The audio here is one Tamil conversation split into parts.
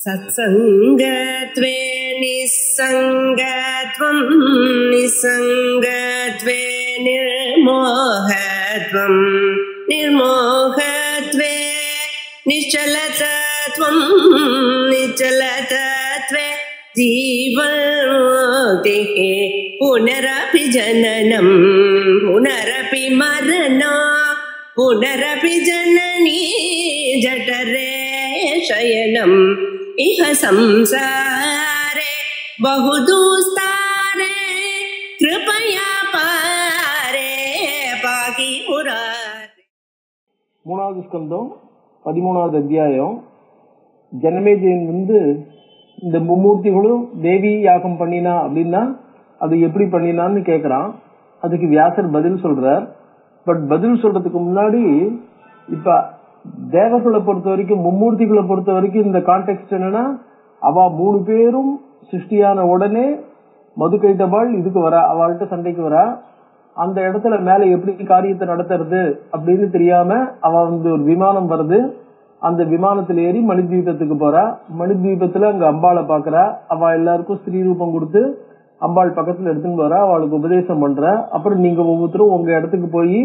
सत्संगत्वे निस्संगत्वं निस्संगत्वे निर्मोहत्वं निर्मोहत्वे निश्चलतत्वं निश्चलतत्वे जीवन्मुक्तिः पुनरपि जननं पुनरपि मरणं पुनरपि जननी जठरे शयनम् इह संसारे बहुदुस्तारे कृपया पारे पाहि मुरारे. மூணாவது ஸ்கந்தம் 13வது அத்தியாயம். ஜனமேஜயன் இந்த மும்மூர்த்திகளும் தேவி யாகம் பண்ணினா அப்படின்னா அது எப்படி பண்ணினான்னு கேக்குறான். அதுக்கு வியாசர் பதில் சொல்றார். பட் பதில் சொல்றதுக்கு முன்னாடி இப்ப தேவர்களை பொறுத்த வரைக்கும் மும்மூர்த்திகளை பொறுத்த வரைக்கும் இந்த கான்டெக்ட் என்னன்னா, அவ 3 பேரும் சிருஷ்டியான உடனே மதுக்கைத்தபாள் இதுக்கு வரா, அவள்கிட்ட சண்டைக்கு வரா. அந்த இடத்துல மேல எப்படி காரியத்தை நடத்துறது அப்படின்னு தெரியாம அவ ஒரு விமானம் வருது. அந்த விமானத்துல ஏறி மணித்வீபத்துக்கு போறா. மணித்வீபத்துல அங்க அம்பாளை பாக்குறா. அவ எல்லாருக்கும் ஸ்ரீ ரூபம் கொடுத்து அம்பாள் பக்கத்துல எடுத்துன்னு போறா. அவளுக்கு உபதேசம் பண்ற. அப்புறம் நீங்க ஒவ்வொருத்தரும் உங்க இடத்துக்கு போய்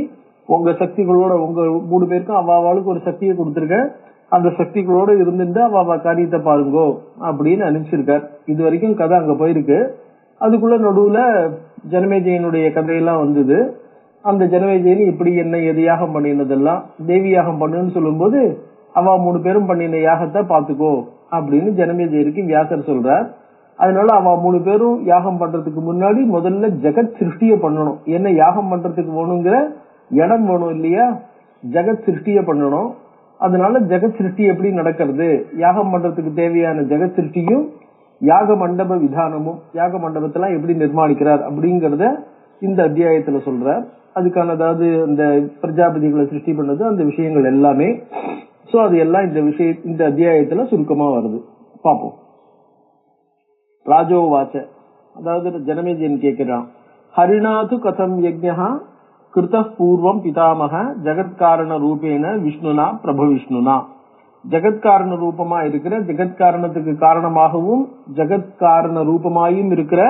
உங்க சக்திகளோட உங்க 3 பேருக்கும் அவளுக்கு ஒரு சக்தியை கொடுத்திருக்க, அந்த சக்திகளோட இருந்துட்டு அவ காரியத்தை பாருங்கோ அப்படின்னு அனுப்பிச்சிருக்கார். இது வரைக்கும் கதை அங்க போயிருக்கு. அதுக்குள்ள நடுவுல ஜனமேஜயனுடைய கதையெல்லாம் வந்தது. அந்த ஜனமேஜயன் இப்படி என்ன எது யாகம் பண்ணினதெல்லாம் தேவி யாகம் பண்ணுன்னு சொல்லும் போது அவ 3 பேரும் பண்ணின யாகத்தை பாத்துக்கோ அப்படின்னு ஜனமேஜயருக்கு வியாசர் சொல்றார். அதனால அவ 3 பேரும் யாகம் பண்றதுக்கு முன்னாடி முதல்ல ஜெகத் சிருஷ்டிய பண்ணணும். என்ன யாகம் பண்றதுக்கு வேணுங்கிற இடம் வேணும் இல்லையா, ஜெகத் சிருஷ்டிய பண்ணணும். அதனால ஜெகத் சிருஷ்டி எப்படி நடக்கிறது, யாகம் பண்றதுக்கு தேவையான ஜெகத் சிருஷ்டியும் யாக மண்டப விதானமும் யாக மண்டபத்தெல்லாம் எப்படி நிர்மாணிக்கிறார் அப்படிங்கறத இந்த அத்தியாயத்துல சொல்றார். அதுக்கான அதாவது இந்த பிரஜாபதிகளை சிருஷ்டி பண்ணது அந்த விஷயங்கள் எல்லாமே. சோ அது எல்லாம் இந்த அத்தியாயத்துல சுருக்கமா வருது. பாப்போம். ராஜோவாச்ச, அதாவது ஜனமேஜயன் கேட்கிறான், ஹரிநாது கதம் யஜ்ஞா கிருத பூர்வம் பிதாமக ஜெகத்காரண ரூபேன விஷ்ணுனா பிரபு விஷ்ணுனா. ஜெகத்காரண ரூபமா இருக்கிற, ஜெகத்காரணத்துக்கு காரணமாகவும் ஜெகத்காரண ரூபமாயும் இருக்கிற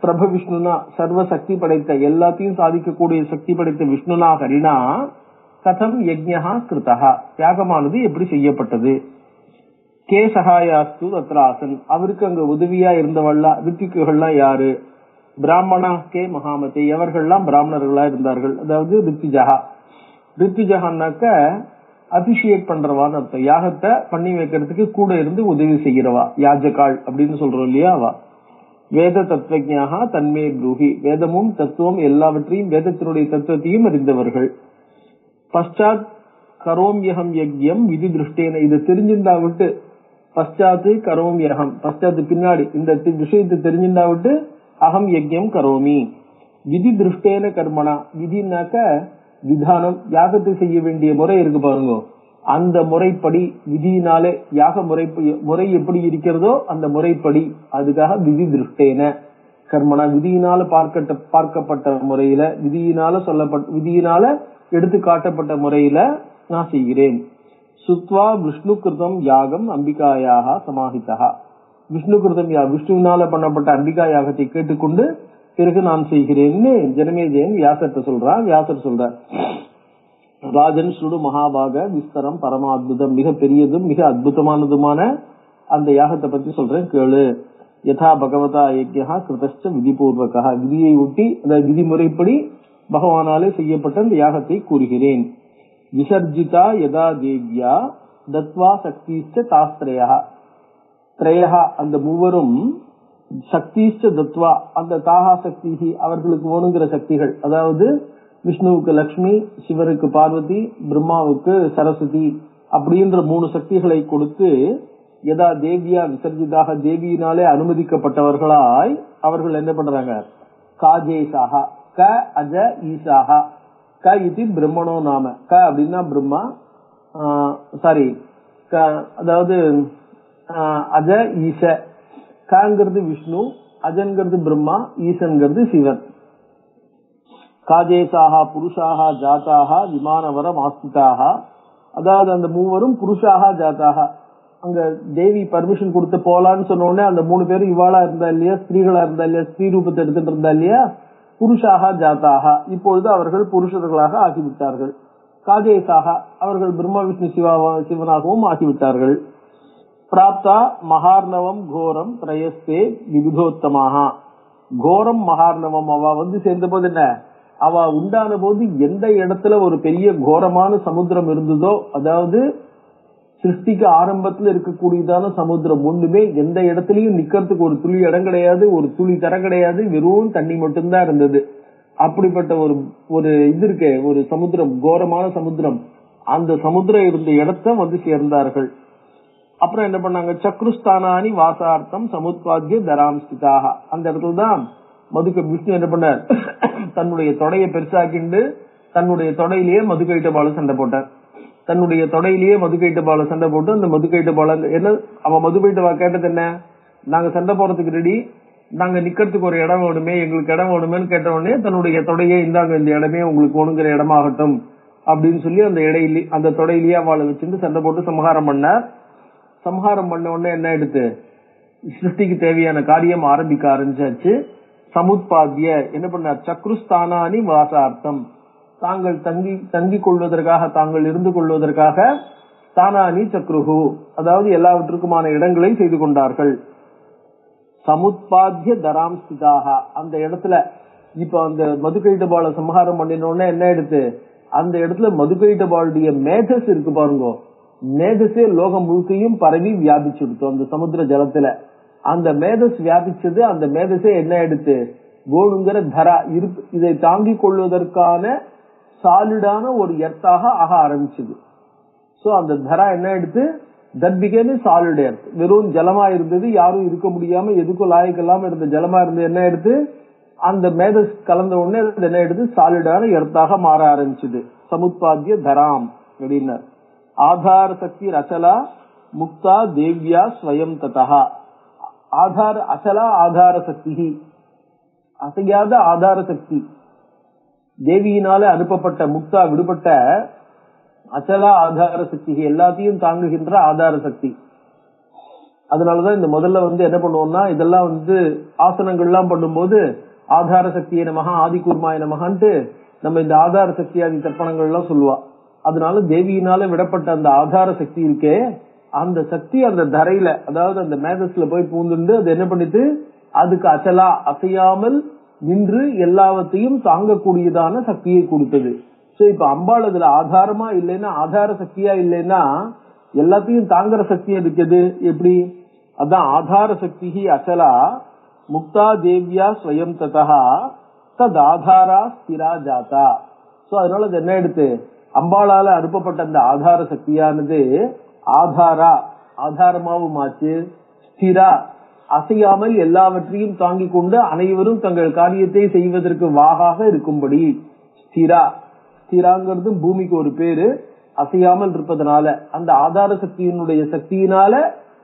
பிரபு விஷ்ணுனா, சர்வ சக்தி படைத்த எல்லாத்தையும் சாதிக்கக்கூடிய சக்தி படைத்த விஷ்ணுனா ஹரினா கதம் யஜ்ஞா கிருதா, தியாகமானது எப்படி செய்யப்பட்டது. கே சகாயாஸ்து அத்ராசன், அவருக்கு அங்க உதவியா இருந்தவள்ளா ரித்திக்குகள்லாம் யாரு. பிராமணா கே மகாமதி, எவர்கள்லாம் பிராமணர்களா இருந்தார்கள். அதாவது ரித்திஜகா. ரித்திஜகான்னாக்க அபிஷேக் பண்றவான்னு அர்த்தம். யாகத்தை பண்ணி வைக்கிறதுக்கு கூட இருந்து உதவி செய்கிறவா, யாஜகாள் அப்படின்னு சொல்றோம் இல்லையா. அவ வேத தத்துவஜாக தன்மே ப்ரூஹி, வேதமும் தத்துவம் எல்லாவற்றையும் வேதத்தினுடைய தத்துவத்தையும் அறிந்தவர்கள். பஷாத் கரோம்யகம் யஜ்யம் விதி திருஷ்டேன, இதை தெரிஞ்சிருந்தா விட்டு பஷாத்து கரோம்யகம், பஷாத்து பின்னாடி இந்த விஷயத்தை தெரிஞ்சிருந்தா விட்டு அகம் யஜ்யம் கரோமி. விதி திருஷ்டேன கர்மனா, விதினாக்க விதானம், யாகத்தை செய்ய வேண்டிய முறை இருக்கு பாருங்க, அந்த முறைப்படி விதியினாலே யாக முறை எப்படி இருக்கிறதோ அந்த முறைப்படி, அதுக்காக விதி திருஷ்டேன கர்மனா, விதியினால பார்க்கப்பட்ட முறையில, விதியினால எடுத்து காட்டப்பட்ட முறையில நான் செய்கிறேன். சுத்வா விஷ்ணு கிருதம் யாகம் அம்பிகாயாக சமாஹிதா, விஷ்ணு கிருதம் விஷ்ணுவினால பண்ணப்பட்ட அம்பிகா யாகத்தை கேட்டுக்கொண்டு பிறகு நான் செய்கிறேன்னு ஜனமேஜயன் வியாசர்ட்ட சொல்றான். வியாசர் சொல்றார், ராஜன் சுடு மகாபாக விஸ்தரம் பரமாத்புதம், மிக பெரியதும் மிக அற்புதமானதுமான அந்த யாகத்தை பத்தி சொல்றேன் கேளு. யதா பகவதா யஜ்ஞா கிருதஸ்ச விதிபூர்வகா, விதியை ஒட்டி அதாவது விதிமுறைப்படி பகவானாலே செய்யப்பட்ட அந்த யாகத்தை கூறுகிறேன். விசர்ஜிதா யதா தேவ்யா தத்வா சக்திச்ச தாஸ்திரயா, திரயா அந்த மூவரும் சக்திச்ச தத்வா அந்த தாகா சக்தி அவர்களுக்கு வேணுங்கிற சக்திகள், அதாவது விஷ்ணுவுக்கு லக்ஷ்மி, சிவனுக்கு பார்வதி, பிரம்மாவுக்கு சரஸ்வதி அப்படின்ற 3 சக்திகளை கொடுத்து, யதா தேவியா விசர்ஜிதாக தேவியினாலே அனுமதிக்கப்பட்டவர்களாய் அவர்கள் என்ன பண்றாங்க, காஜேசாக க அஜ ஈசாக, க இது பிரம்மணோ நாம, க அப்படின்னா பிரம்மா, சாரி அதாவது அஜ ஈச, கங்கிறது விஷ்ணு, அஜன்கிறது பிரம்மா, ஈசன்கிறது சிவன். காஜேசாக புருஷாக ஜாத்தாக விமானவரம் ஆஸ்திதாக, அதாவது அந்த மூவரும் புருஷாக ஜாத்தாக அங்க தேவி பர்மிஷன் கொடுத்து போலான்னு சொன்ன உடனே அந்த 3 பேரும் இவாளா இருந்தா இல்லையா, ஸ்திரீகளா இருந்தா இல்லையா, ஸ்ரீ ரூபத்தை எடுத்துட்டு இருந்தா இல்லையா, புருஷாக ஜாத்தாக, இப்பொழுது அவர்கள் புருஷர்களாக ஆகிவிட்டார்கள். காஜேசாக, அவர்கள் பிரம்ம விஷ்ணு சிவனாகவும் ஆகிவிட்டார்கள். பிராப்தா மகார்ணவம் கோரம் திரயஸ்தே விபுதோத்தமாக, கோரம் மகார்ணவம், அவ வந்து சேர்ந்த போது என்ன, அவ உண்டான போது எந்த இடத்துல ஒரு பெரிய கோரமான சமுத்திரம் இருந்ததோ, அதாவது சிருஷ்டிக்கு ஆரம்பத்துல இருக்கக்கூடியதான சமுத்திரம் ஒண்ணுமே எந்த இடத்துலயும் நிக்கிறதுக்கு ஒரு துளி இடம் கிடையாது, ஒரு துளி தரம் கிடையாது, வெறும் தண்ணி மட்டும்தான் இருந்தது. அப்படிப்பட்ட ஒரு இது இருக்கே, ஒரு சமுத்திரம், கோரமான சமுத்திரம், அந்த சமுத்திரம் இருந்த இடத்த வந்து சேர்ந்தார்கள். அப்புறம் என்ன பண்ணாங்க, சக்ருஸ்தானானி வாசார்த்தம் சமுத்பாத்திய தராம்ஸ்திதாக, அந்த இடத்துலதான் விஷ்ணு என்ன பண்ணார், தன்னுடைய தொடையை பெருசாக்கிண்டு தன்னுடைய தொடையிலேயே மதுக்கைட்ட பால சண்டை போட்டார். தன்னுடைய தொடையிலேயே மதுக்கைட்ட பால சண்டை போட்டு அந்த மதுக்கைட்ட பால என்ன, அவன் மதுக்கைட்ட கேட்டது என்ன, நாங்க சண்டை போறதுக்கு ரெடி, நாங்க நிக்கிறதுக்கு ஒரு இடம் வேணுமே, எங்களுக்கு இடம் வேணுமேன்னு கேட்ட உடனே தன்னுடைய தொடையே இந்தாங்க, இந்த இடமே உங்களுக்கு ஒண்ணுங்கிற இடமாகட்டும் அப்படின்னு சொல்லி அந்த தொடையிலேயே அவளை வச்சுட்டு சண்டை போட்டு சம்ஹாரம் பண்ணார். சம்ஹாரம் பண்ண உடனே என்ன எடுத்து சிருஷ்டிக்கு தேவையான காரியம் ஆரம்பிக்க ஆரம்பிச்சாச்சு. சமுத்பாத்திய என்ன பண்ணார், சக்ருஸ்தானானி வாசார்த்தம், தாங்கள் தங்கிக் கொள்வதற்காக, தாங்கள் இருந்து கொள்வதற்காக, ஸ்தானானி சக்ருஹு, அதாவது எல்லாவற்றுக்குமான இடங்களை செய்து கொண்டார்கள். சமுத்பாத்திய தராம்ஸ்திதாக, அந்த இடத்துல இப்ப அந்த மதுகைட்டபால சம்ஹாரம் பண்ணினோடனே என்ன எடுத்து அந்த இடத்துல மதுகைட்டபாலுடைய மேதஸ் இருக்கு பாருங்க, மேதஸே லோகம் முழுக்கையும் பரவி வியாபிச்சு கொடுத்தோம் அந்த சமுத்திர ஜலத்துல. அந்த மேதஸ் வியாபிச்சது, அந்த மேதஸே என்ன எடுத்து கோணுங்கிற தரா இருப்பு, இதை தாங்கிக் கொள்வதற்கான சாலிடான ஒரு எர்த்தாக ஆக ஆரம்பிச்சது. சோ அந்த தரா என்ன எடுத்து that became a solid earth, வெறும் ஜலமா இருந்தது, யாரும் இருக்க முடியாம எதுக்கும் லாயக்கெல்லாம் இருந்த ஜலமா இருந்து என்ன எடுத்து அந்த மேதஸ் கலந்த உடனே என்ன எடுத்து சாலிடான எர்த்தாக மாற ஆரம்பிச்சது. சமுத்பாத்திய தராம் அப்படின்னா ஆதார சக்தி அச்சலா முக்தா தேவ்யா ஸ்வயம் ததா, ஆதார அச்சலா ஆதார சக்தி, அசையாத ஆதார சக்தி, தேவியினால அனுப்பப்பட்ட முக்தா விடுபட்ட அச்சலா ஆதார சக்தி, எல்லாத்தையும் தாங்குகின்ற ஆதார சக்தி. அதனாலதான் இந்த முதல்ல வந்து என்ன பண்ணுவோம்னா, இதெல்லாம் வந்து ஆசனங்கள்லாம் பண்ணும்போது ஆதார சக்தியை நமகா ஆதிகூர்மாய நமகான்ட்டு நம்ம இந்த ஆதார சக்தி ஆதி தர்ப்பணங்கள் எல்லாம் சொல்லுவா. அதனால தேவியினால விடப்பட்ட அந்த ஆதார சக்தி இருக்கே, அந்த சக்தி அந்த தரையில, அதாவது அந்த மேதஸ்ல போய் பூந்துண்டு அது என்ன பண்ணிட்டு அதுக்கு அச்சலா அசையாமல் நின்று எல்லாவற்றையும் தாங்கக்கூடியதான சக்தியை கொடுத்தது. சோ இப்ப அம்பாள் அதுல ஆதாரமா இல்லைன்னா, ஆதார சக்தியா இல்லைன்னா எல்லாத்தையும் தாங்குற சக்தி இருக்குது எப்படி, அதான் ஆதார சக்தி அச்சலா முக்தா தேவ்யா ஸ்வயம் ததா தத் ஆதாரா ஸ்திரா ஜாதா. சோ அதனால அது என்ன எடுத்து அம்பாளால அனுப்பப்பட்ட அந்த ஆதார சக்தியானது ஆதாரா ஆதாரமாவும் ஆச்சு, ஸ்திரா அசையாமல் எல்லாவற்றையும் தாங்கிக் கொண்டு அனைவரும் தங்கள் காரியத்தை செய்வதற்கு வாகாக இருக்கும்படி. ஸ்திரா, ஸ்திராங்கிறது பூமிக்கு ஒரு பேரு, அசையாமல் இருப்பதனால அந்த ஆதார சக்தியினுடைய சக்தியினால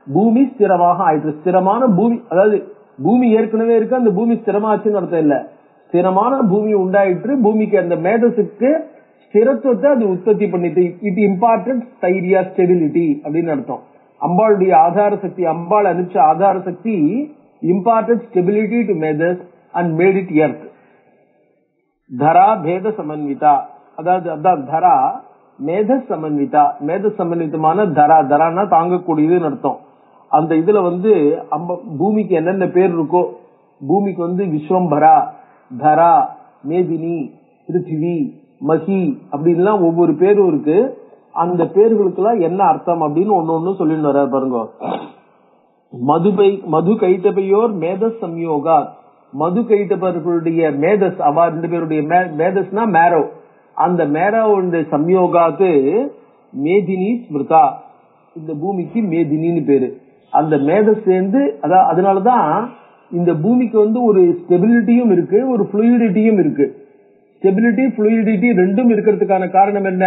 பூமி ஸ்திரமாக ஆயிற்று. ஸ்திரமான பூமி, அதாவது பூமி ஏற்கனவே இருக்கு, அந்த பூமி ஸ்திரமாச்சுன்னு அர்த்தம் இல்ல, ஸ்திரமான பூமி உண்டாயிற்று. பூமிக்கு அந்த மேதஸுக்கு ஸ்திரத்துவத்தை அது உற்பத்தி பண்ணிட்டு, இட் இம்பார்ட்டன்ட் ஸ்தைரியா ஸ்டெபிலிட்டி அப்படின்னு அர்த்தம். அம்பாளுடைய ஆதார சக்தி, அம்பாள் அனுப்பிச்ச ஆதார சக்தி இம்பார்ட்டன்ட் ஸ்டெபிலிட்டி டு மேதஸ் அண்ட் மேட் இட் எர்த். தரா பேத சமன்விதா, அதாவது அதான் தரா மேதஸ் சமன்விதா, மேத சமன்விதமான தரா, தரானா தாங்கக்கூடியதுன்னு அர்த்தம். அந்த இதுல வந்து பூமிக்கு என்னென்ன பேர் இருக்கோ, பூமிக்கு வந்து விஸ்வம்பரா, தரா, மேதினி, பிருத்திவி, மகி அப்படின்லாம் ஒவ்வொரு பேரும் இருக்கு. அந்த பேர்களுக்கு எல்லாம் என்ன அர்த்தம் அப்படின்னு ஒன்னு சொல்லிட்டு வர்றாரு பாருங்க. மது கைட்டபையோர் மேதஸ் சம்யோகா, மது கைட்டபர்களுடைய மேதஸ், அவா 2 பேருடைய மேதஸ்னா மேரோ, அந்த மேரோவுடைய சம்யோகாத்து மேதினி ஸ்மிருதா, இந்த பூமிக்கு மேதினின்னு பேரு. அந்த மேதஸ் சேர்ந்து, அதனாலதான் இந்த பூமிக்கு வந்து ஒரு ஸ்டெபிலிட்டியும் இருக்கு, ஒரு ஃப்ளூயிடிட்டியும் இருக்கு. ஸ்டெபிலிட்டி ஃப்ளூயிடிட்டி ரெண்டும் இருக்கிறதுக்கான காரணம் என்ன,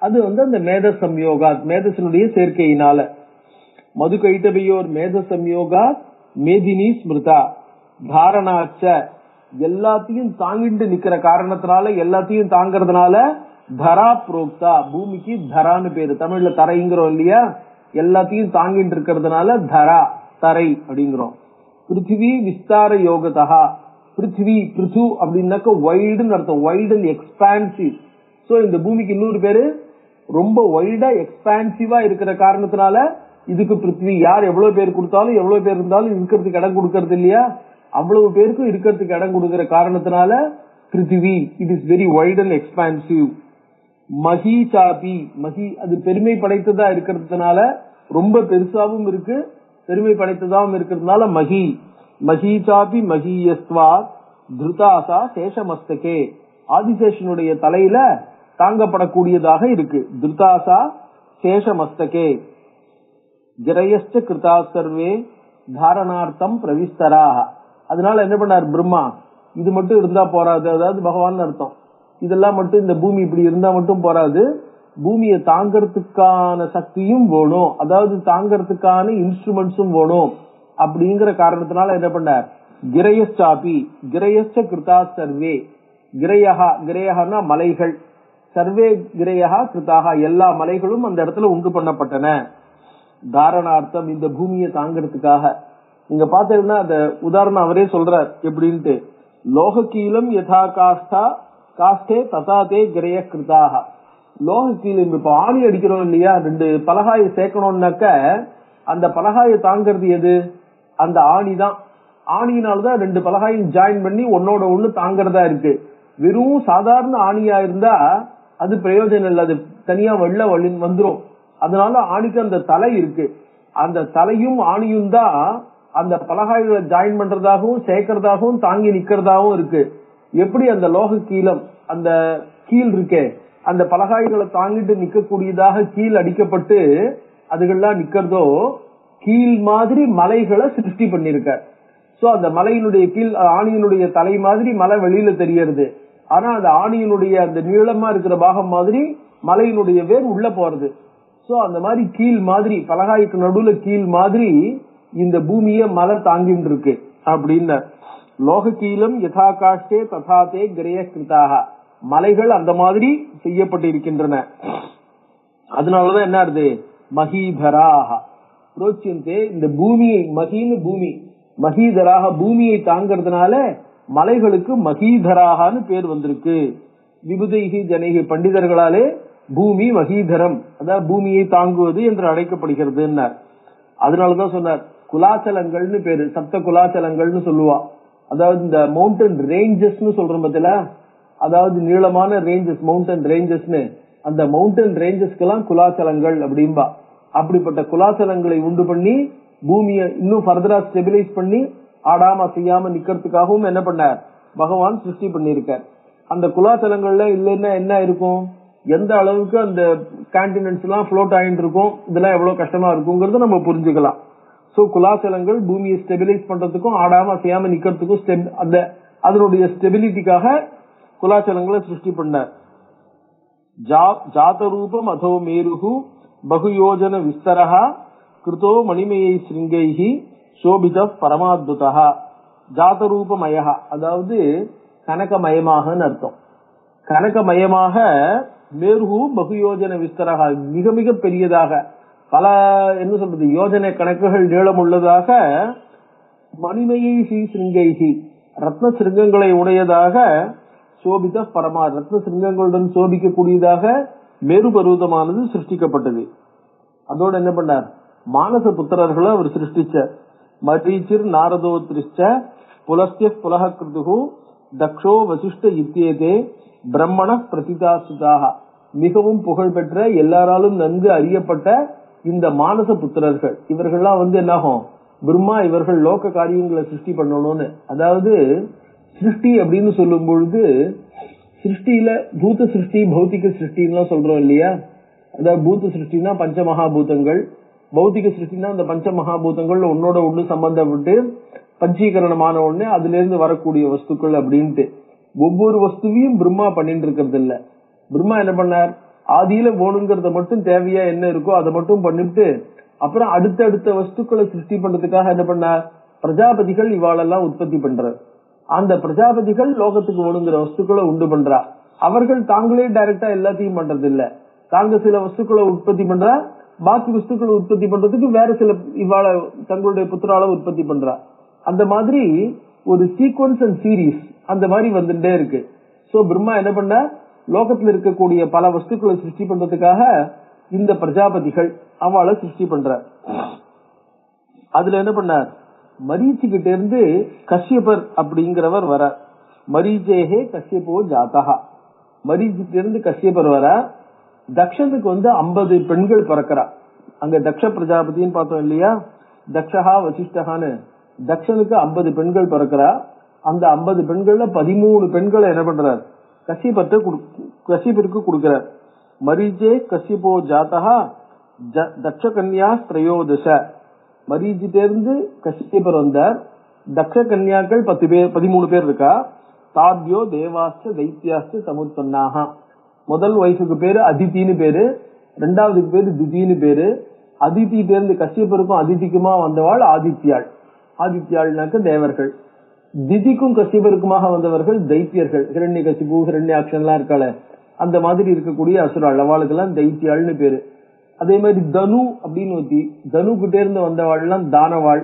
அது வந்து அந்த மேத சம்யோகா, மேதசனுடைய சேர்க்கையினால. மது கைட்டபையோர் மேத சம்யோகா மேதினி ஸ்மிருதா தாரணாச்ச, எல்லாத்தையும் தாங்கிட்டு நிக்கிற காரணத்தினால, எல்லாத்தையும் தாங்கறதுனால தரா புரோக்தா, பூமிக்கு தரான்னு பேரு. தமிழ்ல தரைங்கிறோம் இல்லையா, எல்லாத்தையும் தாங்கிட்டு இருக்கிறதுனால தரா தரை அப்படிங்கிறோம். பிருத்திவி விஸ்தார யோகதா, பிருத்திவி பிருத்து அப்படின்னாக்க வைடுன்னு அர்த்தம், வைட் அண்ட் எக்ஸ்பான்சிவ். சோ இந்த பூமிக்கு இன்னொரு பேரு ரொம்ப வைடா எக்ஸ்பான்சிவா இருக்கிற காரணத்தினால இதுக்கு பிருத்திவி. யார் எவ்வளவு பேர் கொடுத்தாலும் எவ்வளவு பேர் இருந்தாலும் இருக்கிறதுக்கு இடம் கொடுக்கறது இல்லையா, அவ்வளவு பேருக்கும் இருக்கிறதுக்கு இடம் கொடுக்கிற காரணத்தினால பிருத்திவி it is very wide and expansive. மகி சாபி, மகி அது பெருமை படைத்ததா இருக்கிறதுனால ரொம்ப பெருசாவும் இருக்கு, பெருமை படைத்ததாகவும் இருக்கிறதுனால மகி. மகி சாபி மகியஸ்வா திருதாசா சேஷமஸ்தகே, ஆதிசேஷனுடைய தலையில தாங்கப்படக்கூடியதாக இருக்கு. திருதாசா சேஷமஸ்தகே ஜரயஸ்ச கிருதா சர்வே தாரணார்த்தம் பிரவிஸ்தராக. அதனால என்ன பண்ணார் பிரம்மா, இது மட்டும் இருந்தா போறாது, அதாவது பகவான் அர்த்தம், இதெல்லாம் மட்டும் இந்த பூமி இப்படி இருந்தா மட்டும் போறாது, பூமியை தாங்கறதுக்கான சக்தியும் வேணும், அதாவது தாங்கறதுக்கான இன்ஸ்ட்ருமெண்ட்ஸும் வேணும். அப்படிங்கிற காரணத்தினால என்ன பண்ணார், கிரயச்சாபி கிரயச்ச கிருதா சர்வே, கிரயஹா கிரயஹனா மலைகள், சர்வே கிரயஹா கிருதாக எல்லா மலைகளும் அந்த இடத்துல உண்டு பண்ணப்பட்டன. தாரணார்த்தம் இந்த பூமியை தாங்கிறதுக்காக. நீங்க பாத்தீங்கன்னா அந்த உதாரணம் அவரே சொல்றார் எப்படின்ட்டு, லோகக்கீலம் யதா காஸ்தா காஸ்தே ததாதே கிரய கிருதாக. லோகக்கீலம் இப்ப ஆணி அடிக்கிறோம் இல்லையா, 2 பலகாயை சேர்க்கணும்னாக்க அந்த பலகாயை தாங்கிறது எது, அந்த ஆணி தான். ஆணியினால்தான் 2 பலகாயும் ஜாயின் பண்ணி ஒன்னோட ஒண்ணு தாங்கிறதா இருக்கு. வெறும் சாதாரண ஆணியா இருந்தா அது பிரயோஜனம் இல்லை, அது தனியா வெள்ள வந்துரும். அதனால ஆணிக்கு அந்த தலை இருக்கு, அந்த தலையும் ஆணியும் தான் அந்த பலகாய்களை ஜாயின் பண்றதாகவும் சேர்க்கறதாகவும் தாங்கி நிக்கிறதாகவும் இருக்கு. எப்படி அந்த லோக கீலம் அந்த கீழ் இருக்கே, அந்த பலகாய்களை தாங்கிட்டு நிக்கக்கூடியதாக கீழ் அடிக்கப்பட்டு அதுகள்லாம் நிக்கிறதோ, கீழ் மாதிரி மலைகளை சிருஷ்டி பண்ணிருக்கார். சோ அந்த மலையினுடைய கீழ் ஆணியினுடைய தலை மாதிரி மலை வெளியில தெரியறது, ஆனா அந்த ஆணியினுடைய அந்த நீளமா இருக்கிற பாகம் மாதிரி மலையினுடைய வேர் உள்ள போறது. சோ அந்த மாதிரி கீழ் மாதிரி பலகாய்க்கு நடுவுல கீழ் மாதிரி இந்த பூமிய மலை தாங்கிட்டு இருக்கு அப்படின்னு. லோக கீலம் யதா காஷ்டே ததாதே கிரய கிருதாக, மலைகள் அந்த மாதிரி செய்யப்பட்டிருக்கின்றன. அதனாலதான் என்ன ஆகுது, மகீதராக புரோச்சியந்தே, இந்த பூமியை மகின்னு பூமி, மகீதராக பூமியை தாங்கிறதுனால மலைகளுக்கு மகீதராகனு பேர் வந்திருக்கு. விபுதைகி ஜனகி பண்டிதர்களாலே பூமி மகீதரம், அதாவது பூமியை தாங்குவது என்று அழைக்கப்படுகிறது. அதனாலதான் சொன்னார் குலாச்சலங்கள்னு பேரு, சப்த குலாச்சலங்கள்னு சொல்லுவா. அதாவது இந்த மவுண்டன் ரேஞ்சஸ் சொல்றோம் பத்தில, அதாவது நீளமான ரேஞ்சஸ் மவுண்டன் ரேஞ்சஸ்னு, அந்த மவுண்டன் ரேஞ்சஸ்க்கு எல்லாம் குலாச்சலங்கள் அப்படின்பா. அப்படிப்பட்ட குலாச்சலங்களை உண்டு பண்ணி பூமியை இன்னும் ஃபர்தரா ஸ்டெபிலைஸ் பண்ணி ஆடாம செய்யாம நிக்கிறதுக்காகவும் என்ன பண்ணார், பகவான் சிருஷ்டி பண்ணிருக்கார். அந்த குலாச்சலங்கள்ல இல்லைன்னா என்ன இருக்கும், எந்த அளவுக்கு அந்த கான்டினென்ட்ஸ் எல்லாம் ஃப்ளோட் ஆயிட்டு இருக்கும், இதெல்லாம் எவ்வளவு கஷ்டமா இருக்குங்கிறத நம்ம புரிஞ்சுக்கலாம். சோ குலாச்சலங்கள் பூமியை ஸ்டெபிலைஸ் பண்றதுக்கும் ஆடாம செய்யாம நிக்கிறதுக்கும் அந்த அதனுடைய ஸ்டெபிலிட்டிக்காக குலாச்சலங்களை சிருஷ்டி பண்ணார். ஜாதரூபம் அதோ மேருகு பகுயோஜன விஸ்தரஹா கிருதோ மணிமயை சிருங்கைஹி சோபித பரமாத்புதா. ஜாதரூபமய, அதாவது கனகமயமாக அர்த்தம். கனகமயமாக, மேருகு பகுயோஜன விஸ்தரஹா மிக மிக பெரியதாக, பல என்ன சொல்றது யோஜனை கணக்குகள் நீளம் உள்ளதாக, மணிமயை சிருங்கைஹி ரத்ன சிருங்கங்களை உடையதாக, சோபித பரமா ரத்ன சிருங்கங்களுடன் சோபிக்கக்கூடியதாக மேரு பருவதமானது சிருஷ்டிக்கப்பட்டது. அதோட என்ன பண்ணார், மானச புத்திரர்களை அவர் சிருஷ்டிச்சார். மரீச்சிர் நாரதோத்ரிஷ்ட புலஸ்ய புலக கிருதுகு தக்ஷோ வசிஷ்ட இத்தியதே பிரம்மண பிரதிதாசுதாக. மிகவும் புகழ்பெற்ற எல்லாராலும் நன்கு அறியப்பட்ட இந்த மானச புத்திரர்கள், இவர்கள்லாம் என்னாகும், பிரம்மா இவர்கள் லோக காரியங்களை சிருஷ்டி பண்ணணும்னு. அதாவது சிருஷ்டி அப்படின்னு சொல்லும் பொழுது சிருஷ்டியில பூத சிருஷ்டி பௌத்திக சிருஷ்டின்னு சொல்றோம் இல்லையா. அதாவது பூத சிருஷ்டினா பஞ்சமகாபூதங்கள், பௌத்திக சிருஷ்டினா அந்த பஞ்ச மகாபூதங்கள் ஒன்னோட ஒண்ணு சம்பந்தப்பட்டு பஞ்சீகரணமான ஒண்ணு, அதுல இருந்து வரக்கூடிய வஸ்துக்கள் அப்படின்ட்டு. ஒவ்வொரு வஸ்துவையும் பிரம்மா பண்ணிட்டு இருக்கிறது இல்ல. பிரம்மா என்ன பண்ணார், ஆதியில வேணுங்கிறத மட்டும் தேவையா என்ன இருக்கோ அதை மட்டும் பண்ணிட்டு அப்புறம் அடுத்தடுத்த வஸ்துக்களை சிருஷ்டி பண்றதுக்காக என்ன பண்ணார், பிரஜாபதிகள் இவாளெல்லாம் உற்பத்தி பண்றார். அந்த பிரஜாபதிகள் லோகத்துக்கு வேணுங்கிற வஸ்துக்களை உண்டு பண்றா. அவர்கள் தாங்களே டைரக்டா எல்லாத்தையும் பண்றது இல்ல, தாங்க சில வஸ்துக்களை உற்பத்தி பண்றா, பாக்கி வஸ்துக்களை உற்பத்தி பண்றதுக்கு வேற சில இவாள தங்களுடைய புத்திரால உற்பத்தி பண்றா. அந்த மாதிரி ஒரு சீக்வன்ஸ் அண்ட் சீரீஸ் அந்த மாதிரி வந்துட்டே இருக்கு. சோ பிரம்மா என்ன பண்ண, லோகத்துல இருக்கக்கூடிய பல வஸ்துக்களை சிருஷ்டி பண்றதுக்காக இந்த பிரஜாபதிகள் அவளை சிருஷ்டி பண்ற. அதுல என்ன பண்ணார், மரீச்சிக்கிட்ட இருந்து கஷ்யபர் அப்படிங்கிறவர் வர. மரீச்சேகே கஷ்யபோ ஜாதகா. மரீச்சிட்ட இருந்து கஷ்யபர் வர. தக்ஷனுக்கு 50 பெண்கள் பிறக்கிறா. அங்க தக்ஷ பிரஜாபதினு பார்த்தோம் இல்லையா, தக்ஷஹா வசிஷ்டஹான்னு. தக்ஷனுக்கு 50 பெண்கள் பிறக்கிறா. அந்த 50 பெண்கள்ல 13 பெண்களை என்ன பண்றார், கஷ்யபருக்கு கொடுக்கிறார். மரீச்சே கஷ்யபோ ஜாதகா தக்ஷ கன்யா திரையோதச. மரீச்சிட்டேருந்து கஷ்யபர் வந்தார். தக்ஷ கன்யாக்கள் 13 பேர் இருக்கா. தாத்யோ தேவாஸ்த தைத்தியாஸ்த சமுத்பன்னாக. முதல் ஒய்ஃபுக்கு பேரு அதித்தின்னு பேரு, ரெண்டாவதுக்கு பேரு திதின்னு பேரு. அதித்திட்ட இருந்து கஷ்யபருக்கும் அதிதிக்குமா வந்தவாள் ஆதித்யாள். ஆதித்யாள்னாக்க தேவர்கள். திதிக்கும் கஷ்யபருக்குமாக வந்தவர்கள் தைத்தியர்கள். ஹிரண்யகசிபு ஹிரண்யாக்ஷன் எல்லாம் இருக்காள, அந்த மாதிரி இருக்கக்கூடிய அசுராள், அவளுக்கு எல்லாம் தைத்தியாள்னு பேரு. அதே மாதிரி தனு அப்படின்னு ஒத்தி, தனு கிட்டே இருந்து வந்தவாள் எல்லாம் தானவாள்.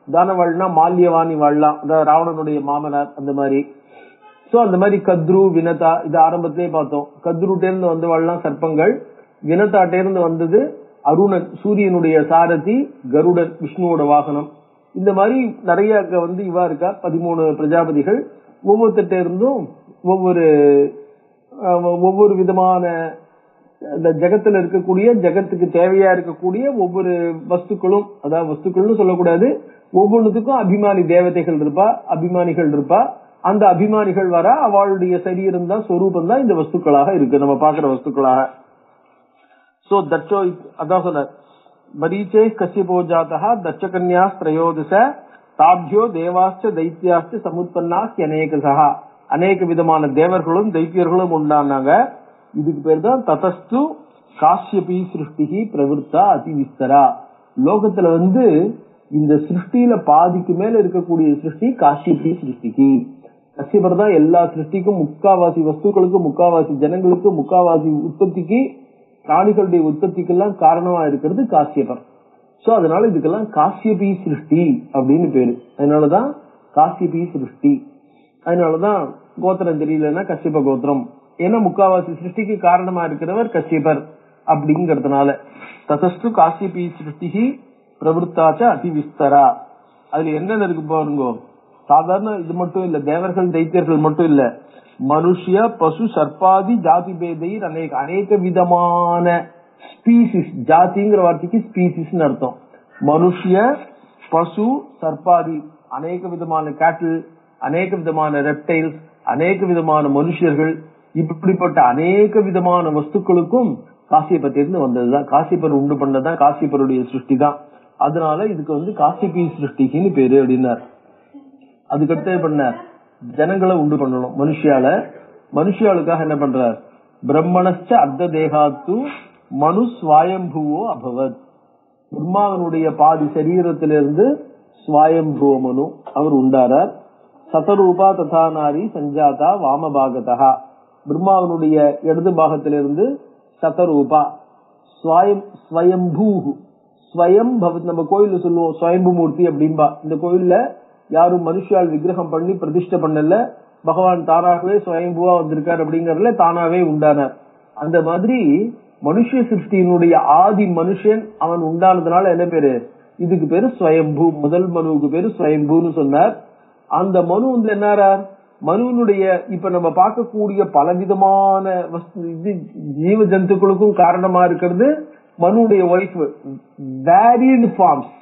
தானவாள்னா மால்யவாணி வாழலாம், அதாவது ராவணனுடைய மாமனார் அந்த மாதிரி. சோ அந்த மாதிரி கத்ரு வினதா, இது ஆரம்பத்திலே பார்த்தோம். கத்ருட்டே இருந்து வந்தவாள்லாம் சர்ப்பங்கள். வினதாட்டே இருந்து வந்தது அருணன், சூரியனுடைய சாரதி, கருடன் விஷ்ணுவோட வாகனம். இந்த மாதிரி நிறைய இவா இருக்கா 13 பிரஜாபதிகள். ஒவ்வொருத்தட்ட இருந்தும் ஒவ்வொரு விதமான இந்த ஜகத்துல இருக்கக்கூடிய, ஜகத்துக்கு தேவையா இருக்கக்கூடிய ஒவ்வொரு வஸ்துக்களும், அதாவது வஸ்துக்கள்னு சொல்லக்கூடாது, ஒவ்வொன்றுத்துக்கும் அபிமானி தேவதைகள் இருப்பா, அபிமானிகள் இருப்பா. அந்த அபிமானிகள் வர அவளுடைய சரீரம் தான், சொரூபம் தான் இந்த வஸ்துக்களாக இருக்கு, நம்ம பாக்குற வஸ்துக்களாக. சோ தட்சோ அதான் சொல்ல, மரீச்சே கஷ்யபோ ஜாதகா தட்சகன்யா திரையோதச தாப்யோ தேவாஸ்த தைத்தியாஸ்த சமுத்பன்னாஸ்ய அநேகசா. அநேக விதமான தேவர்களும் தைத்தியர்களும் உண்டானாங்க. இதுக்கு பேர் தான் ததஸ்து காஷ்யபி சிருஷ்டிகி பிரவிற்த்தா அதிவிஸ்தரா. லோகத்துல இந்த சிருஷ்டியில பாதிக்கு மேல இருக்கக்கூடிய சிருஷ்டி காஷ்யபி சிருஷ்டிகி. கஷ்யபர் தான் எல்லா சிருஷ்டிக்கும், முக்காவாசி வஸ்துக்களுக்கும், முக்காவாசி ஜனங்களுக்கு, முக்காவாசி உற்பத்திக்கு, பிராணிகளுடைய உற்பத்திக்கெல்லாம் காரணமா இருக்கிறது காஷ்யபர். சோ அதனால இதுக்கெல்லாம் காஷ்யபி சிருஷ்டி அப்படின்னு பேரு. அதனாலதான் காஷ்யபி சிருஷ்டி. அதனாலதான் கோத்திரம் தெரியலன்னா கஷ்யப கோத்திரம். ஏன்னா முக்காவாசி சிருஷ்டிக்கு காரணமா இருக்கிறவர் கஷ்யபர் அப்படிங்கறதுனால. ததஸ்து காஷ்யபி சிருஷ்டி பிரவருத்தாச்ச அதிவிஸ்தரா. அதுல என்ன இருக்கு பாருங்க, சாதாரண இது மட்டும் இல்ல, தேவர்கள் தைத்தியர்கள் மட்டும் இல்ல, மனுஷிய பசு சர்ப்பாதி ஜாதி பேதையில் அநேக விதமான ஸ்பீசிஸ். ஜாதிங்கிற வார்த்தைக்கு ஸ்பீசிஸ் அர்த்தம். மனுஷிய பசு சர்ப்பாதி, அநேக விதமான கேட்டில், அநேக விதமான ரெப்டைல்ஸ், அநேக விதமான மனுஷர்கள், இப்படிப்பட்ட அநேக விதமான வஸ்துக்களுக்கும் காசியபத்திலிருந்து வந்ததுதான், காசியப்பர் உண்டு பண்ணதான், காசியப்பருடைய சிருஷ்டி தான். அதனால இதுக்கு காசிபி சிருஷ்டின்னு பேரு அப்படின்னார். அதுக்கடுத்து பண்ணார், ஜனங்களை உண்டு பண்ணணும் மனுஷியால. மனுஷியாளுக்காக என்ன பண்றார், பிரம்மணச்ச அர்த்த தேகாத்து மனு ஸ்வயம்புவோ அபவத். பிரம்மாவனுடைய பாதி சரீரத்திலிருந்து ஸ்வயம்புவ மனு அவர் உண்டாரார். சதரூபா ததா நாரி சஞ்சாதா வாமபாகதா. பிரம்மாவனுடைய இடது பாகத்திலிருந்து சதரூபா ஸ்வயம்பூ ஸ்வயம் பவத். நம்ம கோயில்ல சொல்லுவோம் ஸ்வயம்பு மூர்த்தி அப்படின்பா. இந்த கோயில்ல யாரும் மனுஷால் விக்கிரகம் பண்ணி பிரதிஷ்டை பண்ணல, பகவான் தானாகவே ஸ்வயம்புவா வந்திருக்கார் அப்படிங்கறதுல தானாவே உண்டானார். அந்த மாதிரி மனுஷ சிருஷ்டியினுடைய ஆதி மனுஷன் அவன் உண்டானதுனால என்ன பேரு, இதுக்கு பேரு ஸ்வயம்பு. முதல் மனுவுக்கு பேரு ஸ்வயம்புன்னு சொன்னார். அந்த மனு என்னாரா, மனுவனுடைய இப்ப நம்ம பார்க்கக்கூடிய பலவிதமான ஜீவ ஜந்துக்களுக்கும் காரணமா இருக்கிறது மனுடைய wife. Varied forms,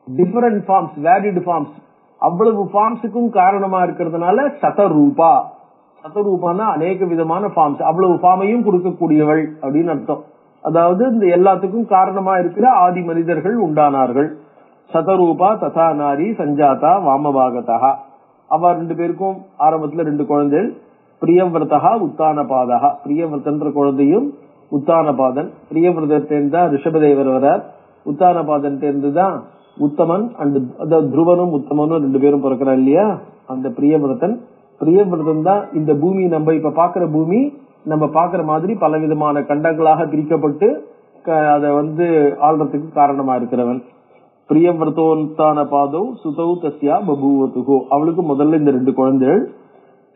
different forms, varied forms, அவ்வளவு ஃபார்ம்ஸுக்கும் காரணமா இருக்கிறதுனால சதரூபா. சதரூபானா அநேக விதமான ஃபார்ம்ஸ், அவ்வளவு ஃபார்மையும் கொடுக்கக்கூடியவள் அப்படின்னு அர்த்தம். அதாவது இந்த எல்லாத்துக்கும் காரணமா இருக்கிற ஆதி மனிதர்கள் உண்டானார்கள். சதரூபா ததா நாரி சஞ்சாதா வாமபாகதா. அவ 2 பேருக்கும் ஆரம்பத்துல 2 குழந்தைகள், பிரியவிரதா உத்தானபாதா. பிரியவிரதன்ற குழந்தையும் உத்தானபாதன். பிரியவிரதன் தான் ரிஷபதேவர் வரார். உத்தானபாதன் இருந்துதான் உத்தமன் அண்ட் அதாவது துருவனும் உத்தமனும் 2 பேரும் பிறக்கிறார் இல்லையா. அந்த பிரியவிரதன் தான் இந்த பூமி, நம்ம இப்ப பாக்குற பூமி நம்ம பாக்குற மாதிரி பலவிதமான கண்டங்களாக பிரிக்கப்பட்டு அத ஆள்றதுக்கு காரணமா இருக்கிறவன். பிரியவிரதோன்தான பாதோ சுதௌ தஸ்யா பபூவதுகோ, அவளுக்கு முதல்ல இந்த 2 குழந்தைகள்.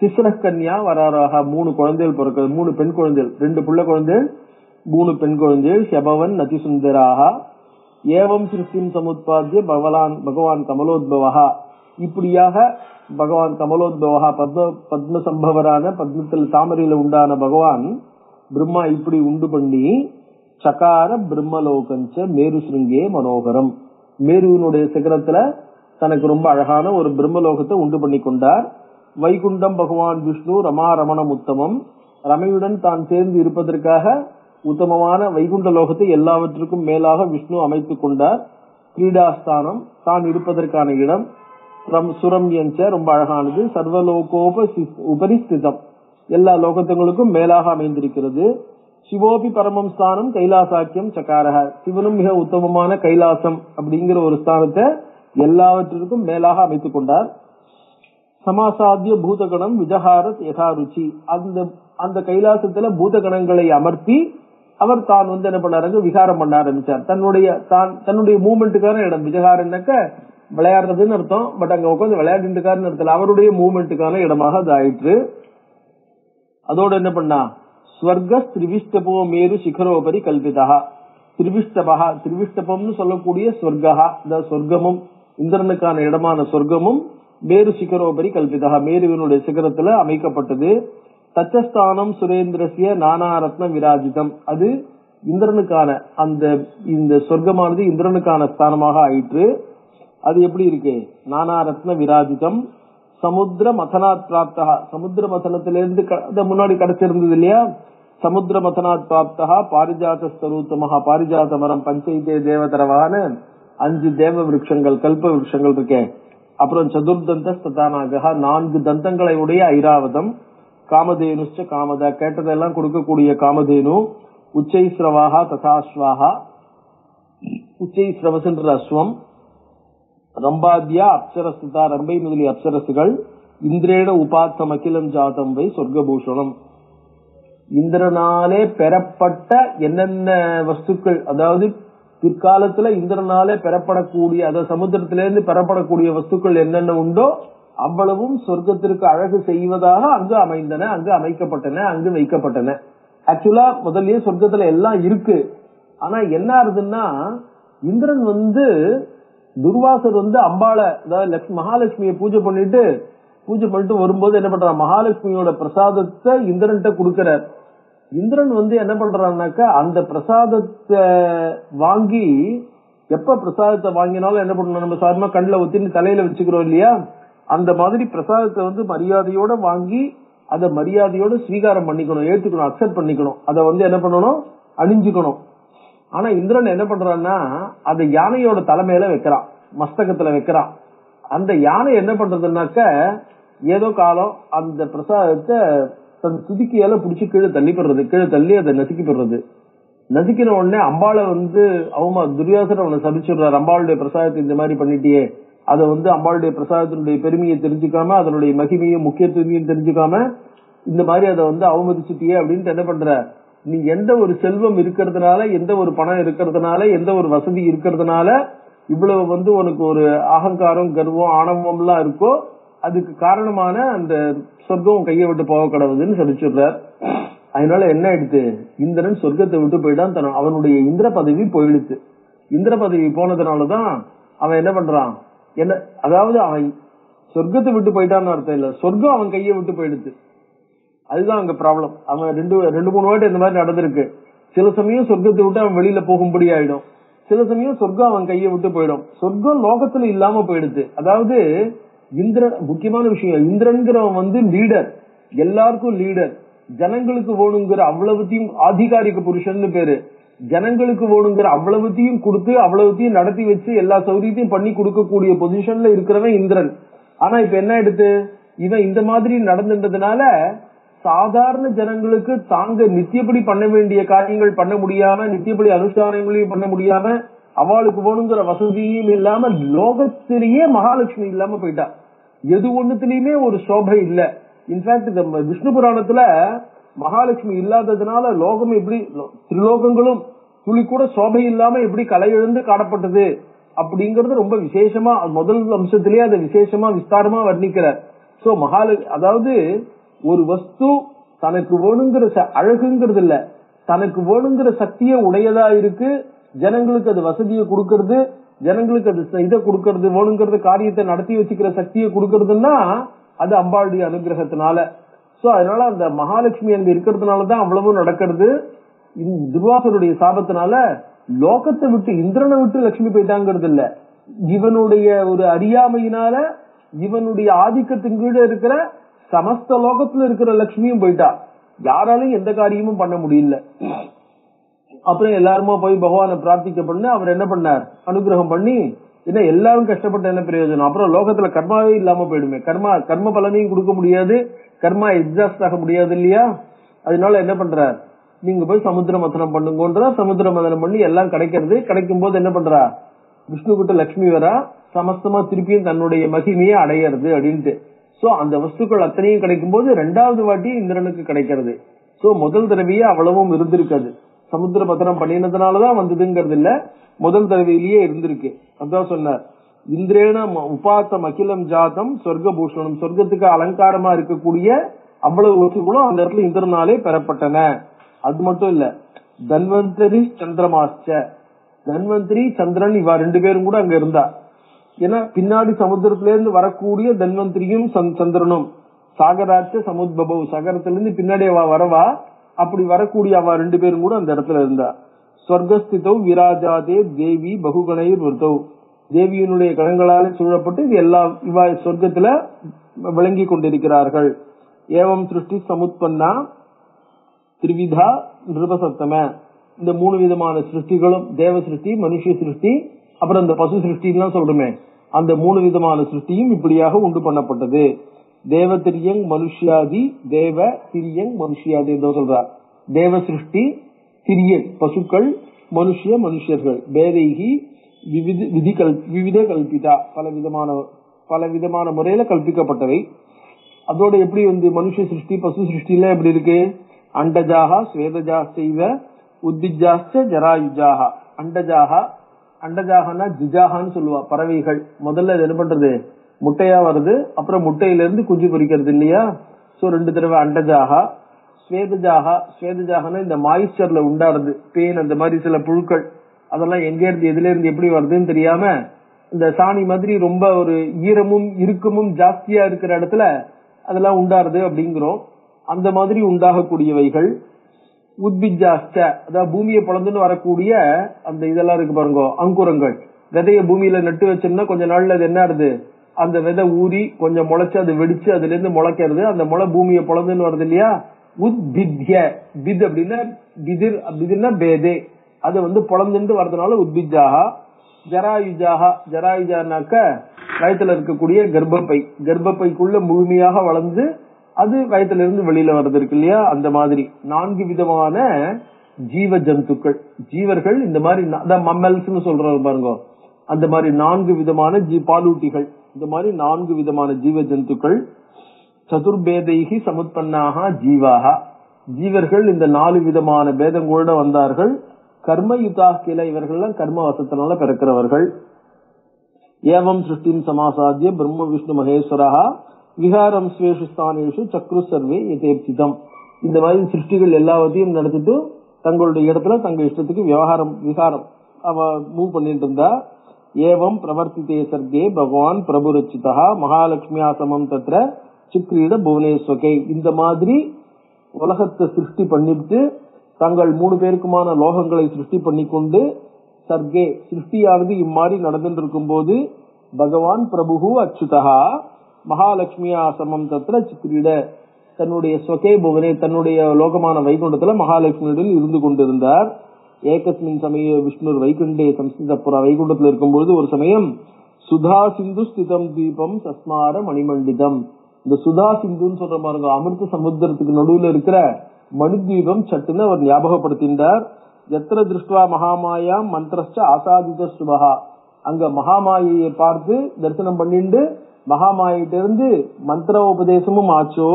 திஸ்ரகன்யா வராராக, 3 குழந்தைகள் பிறக்கிறது, 3 பெண் குழந்தைகள், 2 புள்ள குழந்தைகள், 3 பெண் குழந்தைகள். ஹெபவன் நதிசுந்தராக ஏவம் சிருஷ்டிம் சமுத்பாத்திய பகவான் கமலோத்பவா, இப்படியாக பகவான் கமலோத்பவா பத்ம சம்பவரான பத்மத்தில் தாமரையில உண்டான பகவான் பிரம்மா இப்படி உண்டு பண்ணி சகார பிரம்மலோகஞ்ச மேரு சிருங்கே மனோகரம், மேருவினுடைய சிகரத்துல தனக்கு ரொம்ப அழகான ஒரு பிரம்மலோகத்தை உண்டு பண்ணி கொண்டார். வைகுண்டம் பகவான் விஷ்ணு ரமா ரமணம் உத்தமம், ரமையுடன் தான் சேர்ந்து இருப்பதற்காக உத்தமமான வைகுண்ட லோகத்தை எல்லாவற்றுக்கும் மேலாக விஷ்ணு அமைத்துக் கொண்டார். கிரீடாஸ்தானம் தான் இருப்பதற்கான இடம். சுரம் என்ற ரொம்ப அழகானது. சர்வலோகோப உபரிஸ்திதம், எல்லா லோகத்தங்களுக்கும் மேலாக அமைந்திருக்கிறது. சிவோபி பரமம் ஸ்தானம் கைலாசாக்கியம் சகாரக, சிவனும் மிக உத்தமமான கைலாசம் அப்படிங்கிற ஒரு ஸ்தானத்தை எல்லாவற்றிற்கும் மேலாக அமைத்துக் கொண்டார். சமாசாத்திய பூதகணம் விஜஹாரத் யதாருச்சி, அந்த கைலாசத்துல பூதகணங்களை அமர்த்தி அவர் தான் என்ன பண்ணாரு, விகாரம் பண்ண ஆரம்பிச்சார். தன்னுடைய மூவ்மெண்ட்டுக்கான இடம். விஜகாரன்னாக்க விளையாடுறதுன்னு அர்த்தம், பட் அங்க உட்காந்து விளையாடுக்காருன்னு அர்த்தம், அவருடைய மூவ்மெண்ட்டுக்கான இடமாக அது ஆயிற்று. அதோட என்ன பண்ணா, ஸ்வர்க திரிவிஷ்டபோ மேரு சிகரோபரி கல்பிதா, திரிவிஷ்டபம்னு சொல்லக்கூடிய ஸ்வர்கா, இந்த சொர்க்கமும் இந்திரனுக்கான இடமான சொர்க்கமும் மேரு சிகரோபரி கல்பிதா, மேருவினுடைய சிகரத்துல அமைக்கப்பட்டது. தச்சஸ்தானம் சுரேந்திரசிய நானாரத்ன விராஜிதம், அது இந்திரனுக்கான இந்த சொர்க்கமானது இந்திரனுக்கான ஸ்தானமாக ஆயிற்று. அது எப்படி இருக்கு, நானாரத்ன விராஜிதம். சமுத்திர மதனாத் பிராப்தா, சமுத்திர மதனத்திலிருந்து முன்னாடி கிடைச்சிருந்தது இல்லையா, சமுத்திர மதனாத் பிராப்தா பாரிஜாத ஸ்தரூத்தமஹா, பாரிஜாத மரம் பஞ்சைதே தேவதரவான 5 தேவ விருட்சங்கள் கல்ப விருட்சங்கள் இருக்கே. அப்புறம் சதுர்தந்த ஸ்ததானாக 4 தந்தங்களை உடைய ஐராவதம். காமதேனுச்ச காமதா, கேட்டதெல்லாம் கொடுக்கக்கூடிய காமதேனு. உச்சைஸ்ரவாகா ததாஸ்வாகா, உச்சைஸ்ரவசன்ற அஸ்வம். ரம்பாத்யா அப்சரஸ்தா, ரம்பை முதலிய அப்சரசுகள். இந்திரேட உபாத்தம் அகிலம் ஜாதம் வை சொர்க்கபூஷணம், இந்திரனாலே பெறப்பட்ட என்னென்ன வஸ்துக்கள், அதாவது பிற்காலத்துல இந்திரனாலே பெறப்படக்கூடிய, அதாவது சமுத்திரத்திலிருந்து பெறப்படக்கூடிய வஸ்துக்கள் என்னென்ன உண்டோ அவ்வளவும் சொர்க்கத்திற்கு அழகு செய்வதாக அங்கு அமைந்தன, அங்கு அமைக்கப்பட்டன, அங்கு வைக்கப்பட்டன. ஆக்சுவலா முதல்லயே சொர்க்கத்துல எல்லாம் இருக்கு. ஆனா என்ன ஆகுதுன்னா, இந்திரன் துர்வாசர் அம்பாளை, அதாவது மகாலட்சுமியை பூஜை பண்ணிட்டு வரும்போது என்ன பண்றான், மகாலட்சுமியோட பிரசாதத்தை இந்திரன்ட்ட கொடுக்கிறார். இந்திரன் என்ன பண்றான்னாக்கா, அந்த பிரசாதத்தை வாங்கி, எப்ப பிரசாதத்தை வாங்கினாலும் என்ன பண்ணணும், நம்ம சாதாரணமா கண்ணுல ஊத்தின்னு தலையில வச்சுக்கிறோம் இல்லையா, அந்த மாதிரி பிரசாதத்தை மரியாதையோட வாங்கி அதை மரியாதையோட ஸ்வீகாரம் பண்ணிக்கணும், ஏத்துக்கணும், அக்செப்ட் பண்ணிக்கணும். அதை என்ன பண்ணணும், அணிஞ்சுக்கணும். ஆனா இந்திரன் என்ன பண்றான்னா, அதை யானையோட தலைமையில வைக்கிறான், மஸ்தகத்துல வைக்கிறான். அந்த யானை என்ன பண்றதுனாக்க, ஏதோ காலம் அந்த பிரசாதத்தை தன் துதிக்கையால புடிச்சு கீழே தள்ளி அதை நசுக்கி போடுறது. நசுக்கின உடனே அம்பாளை துரியாசர் அவனை சபிச்சுடுறாரு, அம்பாளுடைய பிரசாதத்தை இந்த மாதிரி பண்ணிட்டியே, அதை அம்பாளுடைய பிரசாதத்தினுடைய பெருமையை தெரிஞ்சுக்காம, அதனுடைய மகிமையும் முக்கியத்துவமையும் தெரிஞ்சுக்காம இந்த மாதிரி அதை அவமதிச்சுட்டியே அப்படின்ட்டு என்ன பண்ற, நீ எந்த ஒரு செல்வம் இருக்கிறதுனால, எந்த ஒரு பணம் இருக்கிறதுனால, எந்த ஒரு வசதி இருக்கிறதுனால இவ்வளவு உனக்கு ஒரு அகங்காரம் கர்வம் ஆணவம் எல்லாம் இருக்கோ, அதுக்கு காரணமான அந்த சொர்க்கம் கையை விட்டு போக கடவுதுன்னு சொல்லிச்சுடுறார். அதனால என்ன ஆயிடுத்து, இந்திரன் சொர்க்கத்தை விட்டு போயிட்டான், அவனுடைய இந்திர பதவி போயிடுச்சு. இந்திர பதவி போனதுனாலதான் அவன் என்ன பண்றான், அதாவது அவன் சொர்க்கத்தை விட்டு போயிட்டான்னு அர்த்தம் இல்ல, சொர்க்கம் அவன் கையை விட்டு போயிடுச்சு. அதுதான் அங்க ப்ராப்ளம். அவன் 2-3 வாட்டி இந்த மாதிரி நடந்திருக்கு. சில சமயம் சொர்க்கத்தை விட்டு அவன் வெளியில போகும்படி ஆயிடும், சில சமயம் சொர்க்கம் அவன் கையை விட்டு போயிடும். சொர்க்கம் லோகத்துல இல்லாம போயிடுது. அதாவது இந்திரன், முக்கியமான விஷயம், இந்திரன்கிறவன் லீடர், எல்லாருக்கும் லீடர். ஜனங்களுக்கு வேணுங்கிற அவ்வளவுத்தையும் ஆதிகாரிக புருஷன் பேரு, ஜனங்களுக்கு வேணுங்கிற அவ்வளவுத்தையும் கொடுத்து அவ்வளவுத்தையும் நடத்தி வச்சு எல்லா சௌரியத்தையும் பண்ணி கொடுக்கக்கூடிய பொசிஷன்ல இருக்கிறவன் இந்திரன். ஆனா இப்ப என்ன ஆயிடுத்து, இவன் இந்த மாதிரி நடந்துட்டதுனால சாதாரண ஜனங்களுக்கு தாங்க நித்தியப்படி பண்ண வேண்டிய காரியங்கள் பண்ண முடியாம, நித்தியப்படி அனுஷ்டானங்களையும் பண்ண முடியாம, அவளுக்கு வேணுங்கிற வசதியும் இல்லாம, லோகத்திலேயே மகாலட்சுமி இல்லாம போயிட்டா. எது ஒண்ணுத்திலயுமே ஒரு சோபை இல்ல. இன்ஃபேக்ட் விஷ்ணு புராணத்துல மகாலட்சுமி இல்லாததுனால லோகம் எப்படி, திரிலோகங்களும் துளி கூட சோபை இல்லாம எப்படி கலை எழுந்து காணப்பட்டது அப்படிங்கறது ரொம்ப விசேஷமா முதல் அம்சத்திலேயே அதை விசேஷமா விஸ்தாரமா வர்ணிக்கிறார். சோ அதாவது ஒரு வஸ்து தனக்கு வேணுங்கிற அழகுங்கிறது இல்ல, தனக்கு வேணுங்கிற சக்தியை உடையதா இருக்கு, ஜனங்களுக்கு அது வசதியை கொடுக்கறது, ஜனங்களுக்கு அது இதை கொடுக்கறது, வேணுங்கிறது காரியத்தை நடத்தி வச்சுக்கிற சக்தியை கொடுக்கறதுன்னா அது அம்பாளுடைய அனுகிரகத்தினால. சோ அதனால அந்த மகாலட்சுமி அங்க இருக்கிறதுனாலதான் அவ்வளவு நடக்கிறது. துர்வாசருடைய சாபத்தினால லோகத்தை விட்டு இந்திரனை விட்டு லட்சுமி போயிட்டாங்கிறது இல்ல, இவனுடைய ஒரு அறியாமையினால இவனுடைய ஆதிக்கத்தின் கீழே இருக்கிற சமஸ்த லோகத்துல இருக்கிற லட்சுமியும் போயிட்டா. யாராலையும் எந்த காரியமும் பண்ண முடியல. அப்புறம் எல்லாருமா போய் பகவானை பிரார்த்திக்க பண்ண அவர் என்ன பண்ணார், அனுகிரகம் பண்ணி, என்ன எல்லாரும் கஷ்டப்பட்ட என்ன பிரயோஜனம், அப்புறம் லோகத்துல கர்மாவே இல்லாம போயிடுமே, கர்ம பலனையும் கொடுக்க முடியாது, கர்மா எக்ஸாஸ்ட் ஆக முடியாது இல்லையா. அதனால என்ன பண்றார், நீங்க போய் சமுத்திர மதனம் பண்ணுங்கன்றா, சமுத்திர மதனம் பண்ணி எல்லாம் கிடைக்கிறது. கிடைக்கும் போது என்ன பண்றா, விஷ்ணு கிட்ட லட்சுமி வரா, சமஸ்தமா திருப்பியும் தன்னுடைய மகிமையை அடையிறது அப்படின்ட்டு. சோ அந்த வஸ்துக்கள் அத்தனையும் கிடைக்கும் போது ரெண்டாவது வாட்டி இந்திரனுக்கு கிடைக்கிறது. சோ முதல் தடவையே அவ்வளவும் இருந்திருக்காது, சமுத்திர மதனம் பண்ணினதுனாலதான் வந்ததுங்கிறது இல்ல, முதல் தடவையிலேயே இருந்திருக்கு. அதான் சொன்னார், இந்திரேன உபாத்தம் அகிலம் ஜாதம் சொர்க்கபூஷணம், சொர்க்கத்துக்கு அலங்காரமா இருக்கக்கூடிய அவ்வளவு வஸ்துகளும் அந்த இடத்துல இந்திரனாலே பெறப்பட்டன. அது மட்டும் இல்ல, தன்வந்தரி சந்திரமாச்ச, தன்வந்திரி சந்திரன் இவா ரெண்டு பேரும் கூட அங்க இருந்தா. ஏன்னா பின்னாடி சமுத்திரத்தில இருந்து வரக்கூடிய தன்வந்திரியும் சந்திரனும் சாகராச்ச சமுத்பவ், சாகரத்திலிருந்து பின்னாடி வரவா, அப்படி வரக்கூடிய அவ ரெண்டு பேரும் கூட அந்த இடத்துல இருந்தா. ஸ்வர்கஸ்திதௌ விராஜாதே தேவி பகுகணைர் விருத்தௌ, தேவியினுடைய கணங்களால சூழப்பட்டு இது எல்லா இவா சொர்க்கத்துல விளங்கி கொண்டிருக்கிறார்கள். ஏவம் சிருஷ்டி சமுத்பன்னா திரிவிதா நிருபசத்தம, இந்த மூணு விதமான சிருஷ்டிகளும், தேவ சிருஷ்டி, மனுஷ சிருஷ்டி, அப்புறம் இந்த பசு சிருஷ்டின்னு சொல்றோமே, அந்த மூணு விதமான சிருஷ்டியும் இப்படியாக உண்டு பண்ணப்பட்டது. தேவ திரியங் மனுஷியாதி, தேவ திரியங் மனுஷியாதி என்று சொல்றார். தேவ சிருஷ்டி, திரியன் பசுக்கள், மனுஷர்கள், பேதைகி விவித கல்பிதா, பல விதமான முறையில கல்பிக்கப்பட்டவை. அதோட எப்படி மனுஷ சிருஷ்டி பசு சிருஷ்டில எப்படி இருக்கு, அண்டஜாகா ஸ்வேதஜா செய்வ உத்திஜாச்ச ஜராயுஜாகா. அண்டஜாகனா ஜிஜாகான்னு சொல்லுவா, பறவைகள். முதல்ல என்ன பண்றது, முட்டையா வருது, அப்புறம் முட்டையில இருந்து குஞ்சு பொரிக்கிறது இல்லையா. சோ ரெண்டு தடவை அண்டஜாகா. ஸ்வேதஜாகனா இந்த மாய்ஸ்சர்ல உண்டாடுறது, பேன், அந்த மாதிரி சில புழுக்கள், அதெல்லாம் எங்க இருந்து எதுல இருந்து எப்படி வருதுன்னு தெரியாம இந்த சாணி மாதிரி ரொம்ப ஒரு ஈரமும் இறுக்கமும் ஜாஸ்தியா இருக்கிற இடத்துல அதெல்லாம் உண்டாருது அப்படிங்கிறோம். அந்த மாதிரி உண்டாகக்கூடியவைகள். உத்பிஜாஸ்ட, அதாவது பூமியை பொழந்துன்னு வரக்கூடிய அந்த இதெல்லாம் இருக்கு பாருங்க, அங்குரங்கள். விதைய பூமியில நட்டு வச்சோம்னா கொஞ்ச நாள்ல அது என்ன ஆகுது, அந்த விதை ஊறி கொஞ்சம் முளைச்சு அது வெடிச்சு அதுல இருந்து முளைக்கிறது, அந்த முளை பூமியை பொழந்துன்னு வருது இல்லையா. உத்பித்ய, பித் அப்படின்னா பிதிர்னா பேதே, அது பொழந்துட்டு வரதுனால உத்பிஜாகா. ஜராயுஜானாக்க வயத்துல இருக்கக்கூடிய கர்ப்பப்பைக்குள்ள முழுமையாக வளர்ந்து அது வயத்துல இருந்து வெளியில வர்றது இருக்கு இல்லையா. அந்த மாதிரி 4 விதமான ஜீவ ஜந்துக்கள், ஜீவர்கள், இந்த மாதிரி மம்மல்ஸ் சொல்றது பாருங்க, அந்த மாதிரி 4 விதமான பாலூட்டிகள், இந்த மாதிரி 4 விதமான ஜீவ ஜந்துக்கள். சதுர்பேதைகி சமுத்பன்னாக ஜீவாக, ஜீவர்கள் இந்த 4 விதமான பேதங்களோட வந்தார்கள். கர்மயுதா கிளை, இவர்கள் கர்ம வசத்தினால பிறக்கிறவர்கள். ஏவம் சிருஷ்டின் சமாசாத்திய பிரம்ம விஷ்ணு மகேஸ்வரா விஹாரம் ஸ்வேஷு ஸ்தானேஷு சக்ரு சர்வே யதேப்சிதம். இந்த மாதிரி சிருஷ்டிகள் எல்லாவற்றையும் நடத்திட்டு தங்களுடைய இடத்துல தங்க இஷ்டத்துக்கு விகாரம் மூவ் பண்ணிட்டு இருந்தா. ஏவம் பிரவர்த்தித்தே சர்க்கே பகவான் பிரபுரச்சிதா மகாலட்சுமியா சமம் தத்ர சிக்ரீட புவனேஸ்வகை. இந்த மாதிரி உலகத்தை சிருஷ்டி பண்ணிட்டு தங்கள் 3 பேருக்குமான லோகங்களை சிருஷ்டி பண்ணிக்கொண்டு சர்க்கே சிருஷ்டியானது இம்மாதிரி நடந்துட்டு இருக்கும் போது பகவான் பிரபு அச்சுதா மகாலட்சுமியா சமம் தத்ர சிக்ரீட, தன்னுடைய ஸ்வகே புவனே, தன்னுடைய லோகமான வைகுண்டத்துல மகாலட்சுமியுடன் இருந்து கொண்டிருந்தார். ஏகஸ்மின் சமய விஷ்ணு வைகுண்டே சம்ஸ்கிருதப்புற, வைகுண்டத்துல இருக்கும்போது ஒரு சமயம் சுதா சிந்து ஸ்திதம் தீபம் சஸ்மார மணிமண்டிதம். இந்த சுதா சிந்துன்னு சொல்ற பாருங்க, அமிர்த சமுத்திரத்துக்கு நடுவுல இருக்கிற மணித்வீபம் சட்டுன்னு அவர் ஞாபகப்படுத்தினார். எத்திர திருஷ்டுவா மகாமாயா மந்திரச்ச ஆசாதித சுபகா, அங்க மகாமாயை பார்த்து தரிசனம் பண்ணிட்டு மகாமாயிட்ட இருந்து மந்திர உபதேசமும் ஆச்சோ.